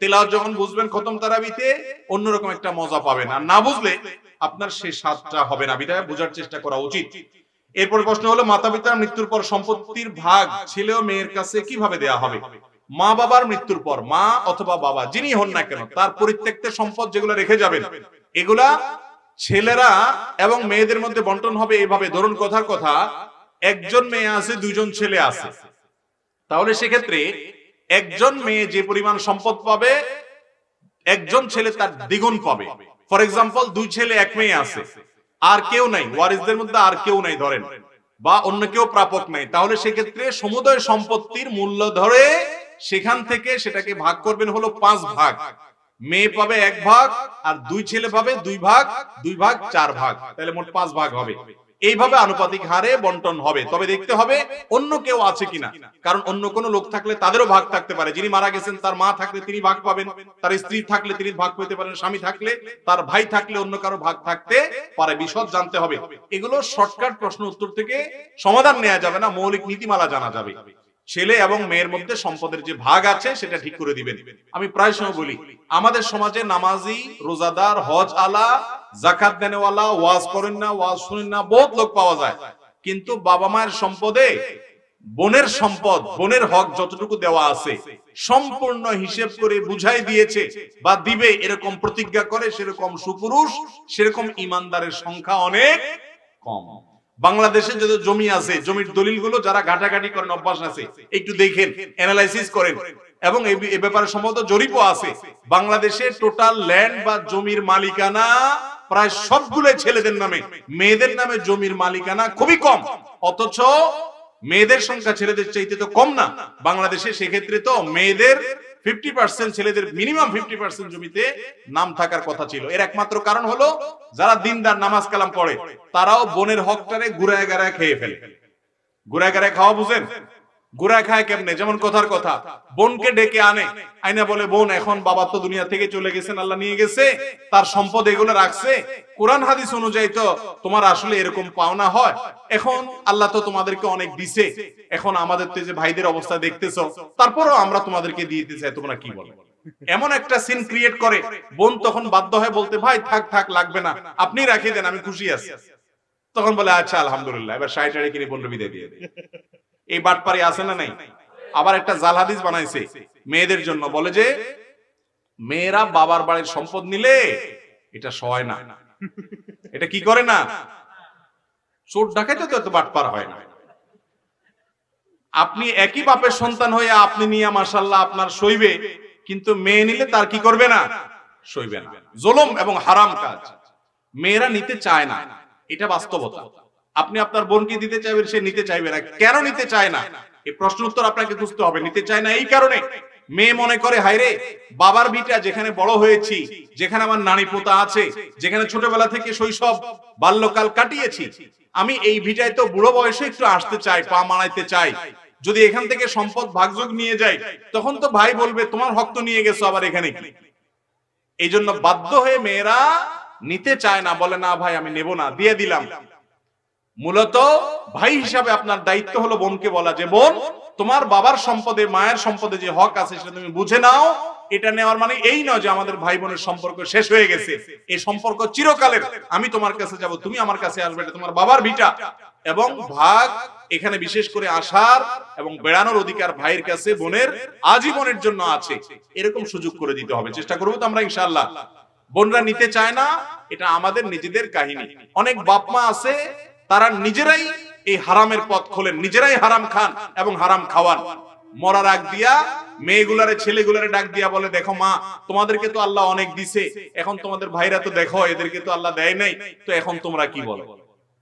তেলাওয়াত যখন বুঝবেন খতম তারাবিতে, অন্যরকম একটা মজা পাবেন। আর না বুঝলে আপনার সেই স্বাদটা হবে না। বিধায় বোঝার চেষ্টা করা উচিত। এরপর প্রশ্ন হলো, মাতা পিতার মৃত্যুর পর সম্পত্তির ভাগ ছেলে ও মেয়ের কাছে কিভাবে দেয়া হবে? মা বাবার মৃত্যুর পর মা অথবা বাবা যিনি হন না কেন, তার পরিত্যক্ত সম্পদ যেগুলো রেখে যাবেন, এগুলা ছেলেরা এবং মেয়েদের মধ্যে বন্টন হবে এইভাবে। ধরুন কথার কথা, একজন মেয়ে আছে, 2জন ছেলে আছে, তাহলে সেক্ষেত্রে একজন মেয়ে যে পরিমাণ সম্পদ পাবে, একজন ছেলে তার দ্বিগুণ পাবে। ফর এক্সাম্পল, 2 ছেলে 1 মেয়ে আছে, আর কেউ নাই, ওয়ারিসদের মধ্যে আর কেউ নাই ধরেন, বা অন্য কেউ প্রাপক নাই, তাহলে সেক্ষেত্রে সমুদয় সম্পত্তির মূল্য ধরে সেখান থেকে সেটাকে ভাগ করবেন হলো 5 ভাগ। মেয়ে পাবে 1 ভাগ, আর 2 ছেলে পাবে 2 ভাগ, 2 ভাগ 4 ভাগ, তাহলে মোট 5 ভাগ হবে। এইভাবে আনুপাতিক হারে বন্টন হবে। তবে দেখতে হবে অন্য কেউ আছে কিনা, কারণ অন্য কোনো লোক থাকলে তাদেরও ভাগ থাকতে পারে। যিনি মারা গেছেন তার মা থাকলে তিনি ভাগ পাবেন, তার স্ত্রী থাকলে তিনি ভাগ পেতে পারেন, স্বামী থাকলে, তার ভাই থাকলে অন্য কারো ভাগ থাকতে পারে। বিশদ জানতে হবে। এগুলো শর্টকাট প্রশ্ন উত্তর থেকে সমাধান নেওয়া যাবে না, মৌলিক নীতিমালা জানা যাবে। ছেলে এবং মেয়ের মধ্যে সম্পদের যে ভাগ আছে সেটা ঠিক করে দিবেন। আমি প্রায় সময় বলি, আমাদের সমাজে নামাজি, রোজাদার, হজ আলা, যাকাত দেনেওয়ালা, ওয়াজ করেন না, ওয়াজ শুনেন না, বহুত লোক পাওয়া যায়, কিন্তু বাবা মায়ের সম্পদে বোনের সম্পদ, বোনের হক যতটুকু দেওয়া আছে সম্পূর্ণ হিসেব করে বুঝাই দিয়েছে বা দিবে এরকম প্রতিজ্ঞা করে, সেরকম সুপুরুষ, সেরকম ইমানদারের সংখ্যা অনেক কম। বাংলাদেশে যত জমি আছে, জমির দলিলগুলো যারা ঘাটাঘাটি করেন, অভ্যাস আছে, একটু দেখেন, অ্যানালাইসিস করেন, এবং এই ব্যাপারে সম্ভবত জরিপও আছে। বাংলাদেশে টোটাল ল্যান্ড বা জমির মালিকানা প্রায় সবগুলো ছেলেদের নামে, মেয়েদের নামে জমির মালিকানা খুবই কম। অথচ মেয়েদের সংখ্যা ছেলেদের চাইতে তো কম না বাংলাদেশে। সেক্ষেত্রে তো মেয়েদের 50%, ছেলেদের মিনিমাম 50% জমিতে নাম থাকার কথা ছিল। এর একমাত্র কারণ হলো যারা দিনদার নামাজ কালাম পড়ে তারাও বোনের হকটারে গুড়ায় গাড়ায় খেয়ে ফেলে। গুড়ায় গাড়ায় খাওয়া বুঝেন? গুড়ায় খায় কেমনে? যেমন কথার কথা, বোনকে ডেকে আনে, আইনা বলে, বোন এখন বাবা তো দুনিয়া থেকে চলে গেছেন, আল্লাহ নিয়ে গেছে, তার সম্পদ এগুলো রাখছে, কোরআন হাদিস অনুযায়ী তো তোমার আসলে এরকম পাওনা হয়, এখন আল্লাহ তো তোমাদেরকে অনেক দিছে, এখন আমাদের তো যে ভাইদের অবস্থা দেখতেছো, তারপরও আমরা তোমাদেরকে দিয়ে দিতে চাই, তোমরা কি বলো? এমন একটা সিন ক্রিয়েট করে, বোন তখন বাধ্য হয় বলতে, ভাই থাক থাক, লাগবে না, আপনি রাখিয়ে দেন, আমি খুশি আছি। তখন বলে, আচ্ছা আলহামদুলিল্লাহ, এবার 60 টাকা কিনে বোন বিদায় দিয়ে দেয়। এই বাটপারি আছে না নাই? আবার একটা জাল হাদিস বানাইছে মেয়েদের জন্য, বলে যে মেয়েরা বাবার বাড়ির সম্পদ নিলে এটা সয় না, এটা কি করে না, চোর ডাকাইতে তো এত বাটপার হয় না। আপনি একই বাপের সন্তান হয়ে আপনি নিয়ে মাশাআল্লাহ আপনার সইবে, কিন্তু মেয়ে নিলে তার কি করবে না, সইবে না। জুলুম এবং হারাম কাজ মেয়েরা নিতে চায় না, এটা বাস্তবতা। আপনি আপনার বোনকে দিতে চাইবেন, সে নিতে চাইবে না। কেন নিতে চায় না? এই প্রশ্ন উত্তর আপনাকে খুঁজতে হবে। নিতে চায় না এই কারণে, মেয়ে মনে করে, হায়রে বাবার ভিটা যেখানে বড় হয়েছি, যেখানে আমার নানি পোতা আছে, যেখানে ছোটবেলা থেকে শৈশব বাল্যকাল কাটিয়েছি, আমি এই ভিটায় তো বুড়ো বয়সে একটু আসতে চাই, পা মানাইতে চাই। যদি এখান থেকে সম্পদ ভাগযোগ নিয়ে যাই, তখন তো ভাই বলবে তোমার হক তো নিয়ে গেছো, আবার এখানে কি? এই জন্য বাধ্য হয়ে মেয়েরা নিতে চায় না, বলে না ভাই আমি নেব না, দিয়ে দিলাম। মূলত ভাই হিসাবে আপনার দায়িত্ব হলো বোনকে বলা যে, বোন তোমার বাবার সম্পদে, মায়ের সম্পদে যে হক আছে সেটা তুমি বুঝে নাও। এটা নেওয়ার মানে এই নয় যে আমাদের ভাই বোনের সম্পর্ক শেষ হয়ে গেছে, এই সম্পর্ক চিরকালের। আমি তোমার কাছে যাব, তুমি আমার কাছে আসবে, এটা তোমার বাবার ভিটা। এবং ভাগ এখানে বিশেষ করে আসার এবং বেড়ানোর অধিকার ভাইয়ের কাছে বোনের আজীবনের জন্য আছে, এরকম সুযোগ করে দিতে হবে। চেষ্টা করবো তো আমরা ইনশাআল্লাহ। বোনরা নিতে চায় না, এটা আমাদের নিজেদের কাহিনী। অনেক বাপ মা আছে তারা নিজেরাই এই হারামের পথ খোলেন, নিজেরাই হারাম খান এবং হারাম খাওয়ান। মরার আগ দিয়া মেয়েগুলারে ছেলেগুলারে ডাক দিয়া বলে, দেখো মা তোমাদেরকে তো আল্লাহ অনেক দিছে, এখন তোমাদের ভাইরা তো দেখো এদেরকে তো আল্লাহ দেয় নাই, তো এখন তোমরা কি বলো?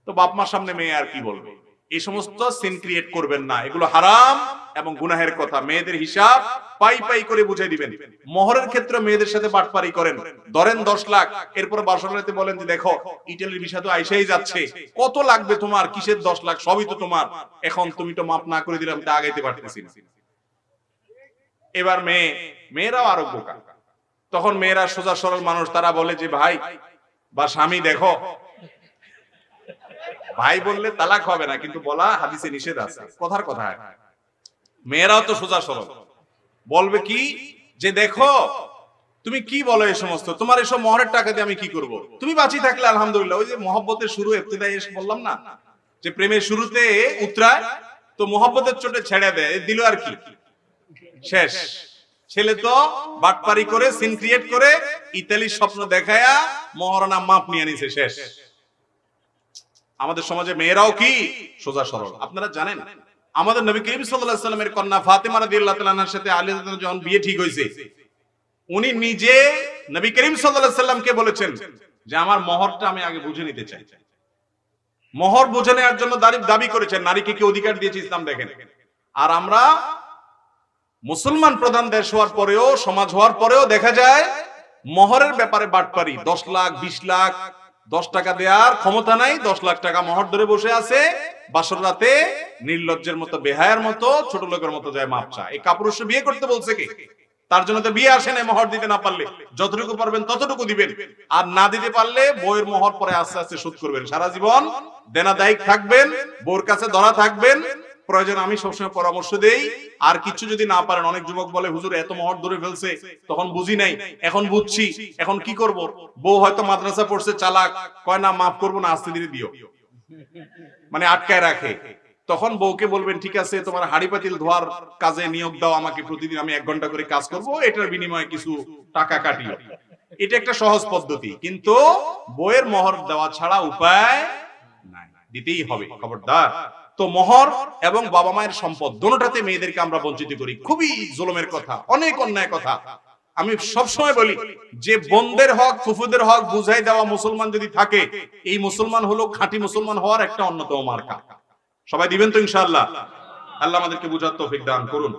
তো বাপ মার সামনে মেয়ে আর কি বলবে? এই সমস্ত সিন ক্রিয়েট করবেন না, এগুলো হারাম এবং গুনাহের কথা। মেয়েদের হিসাব পাই পাই করে বুঝাই দিবেন। মোহরের ক্ষেত্রে মেয়েদের সাথে বাটপারি করেন, ধরেন 10 লাখ, এরপর বাসরাতে বলেন যে দেখো ইটালির ভিসা তো আইসাই যাচ্ছে, কত লাগবে তোমার, কিসের 10 লাখ, সবই তো তোমার, এখন তুমি তো মাপ না করে দিলাম, তা আগাইতে পারতেছি না। এবার মেয়েরাও আরো বোকা। তখন মেয়েরা সোজা সরল মানুষ, তারা বলে যে ভাই বা স্বামী দেখো, ভাই বললে তালাক হবে না, কিন্তু বলা হাদিসে নিষেধ আছে, কথার কথা। মেয়েরাও তো সোজা সরল, বলবে কি যে দেখো তুমি কি বলো এই সমস্ত, তোমার এসব মোহরের টাকা দিয়ে আমি কি করব? তুমি বাঁচি থাকলে আলহামদুলিল্লাহ। ওই যে মহব্বতের শুরু, ইবতিদায়ে এসে বললাম না যে প্রেমের শুরুতে উতরায়, তো মহব্বতের চোটে ছেড়ে দেয়, দিল আর কি, শেষ। ছেলে তো বাটপারি করে, সিন ক্রিয়েট করে, ইতালির স্বপ্ন দেখায়া মহারণা মাপ নিয়ে নিছে, শেষ। আমাদের সমাজে মেয়েরাও কি সোজা সরল। আপনারা জানেন আমাদের নবী করিম সাল্লাল্লাহু আলাইহি ওয়াসাল্লামের কন্যা ফাতেমা রাদিয়াল্লাহু তাআলা আনহার সাথে আলী রাদিয়াল্লাহু যখন বিয়ে ঠিক হয়েছে, উনি নিজে নবী করিম সাল্লাল্লাহু আলাইহি ওয়াসাল্লামকে বলেছেন যে আমার মোহরটা আমি আগে বুঝে নিতে চাই। মোহর বুঝে নেওয়ার জন্য দাবি করেছেন। নারীকে কি অধিকার দিয়েছে ইসলাম, দেখেন। আর আমরা মুসলমান প্রধান দেশ হওয়ার পরেও, সমাজ হওয়ার পরেও দেখা যায় মোহরের ব্যাপারে বাটপারি। 10 লাখ 20 লাখ 10 টাকা দেওয়ার ক্ষমতা নাই, 10 লাখ টাকা মোহর ধরে বসে আছে, বাসর রাতে নির্লজ্জের মতো, বেহায়ার মতো, ছোট লোকের মতো যায় মাপ চা। এই কাপুরুষ বিয়ে করতে বলছে কি? তার জন্য তো বিয়ে আসে না। মোহর দিতে না পারলে যতটুকু পারবেন ততটুকু দিবেন, আর না দিতে পারলে বইয়ের মোহর পরে আস্তে আস্তে শোধ করবেন। সারা জীবন দেনা দায়িক থাকবেন, বউর কাছে ধরা থাকবেন। প্রয়োজন আমি সবসময় পরামর্শ দেই, আর কিছু যদি না পারেন, অনেক যুবক বলে হুজুর এত মোহর ধরে ফেলছে, তখন বুঝি নাই, এখন বুঝছি, এখন কি করব? বউ হয়তো মাদ্রাসা পড়ছে, চালাক, কয় না মাফ করবো না, আস্তে ধীরে দিও, মানে আটকায় রাখে। তখন বউকে বলবেন ঠিক আছে তোমার হাঁড়ি পাতিল ধোয়ার কাজে নিয়োগ দাও, আমাকে প্রতিদিন আমি 1 ঘন্টা করে কাজ করব, এটার বিনিময়ে কিছু টাকা কাটিও। এটা একটা সহজ পদ্ধতি, কিন্তু বউয়ের মোহর দেওয়া ছাড়া উপায় নাই, দিতেই হবে, খবরদার। তো মোহর এবং বাবা মায়ের সম্পদ দুটোটাতে মেয়েদেরকে আমরা বঞ্চিত করি, খুবই জুলুমের কথা, অনেক অন্যায় কথা। আমি সবসময় বলি যে বোনদের হক ফুফুদের হক বুঝাই দেওয়া মুসলমান যদি থাকে, এই মুসলমান হলো খাঁটি মুসলমান হওয়ার একটা অন্যতম মার্কা। সবাই দিবেন তো ইনশাআল্লাহ? আল্লাহ আমাদেরকে বুঝার তৌফিক দান করুন।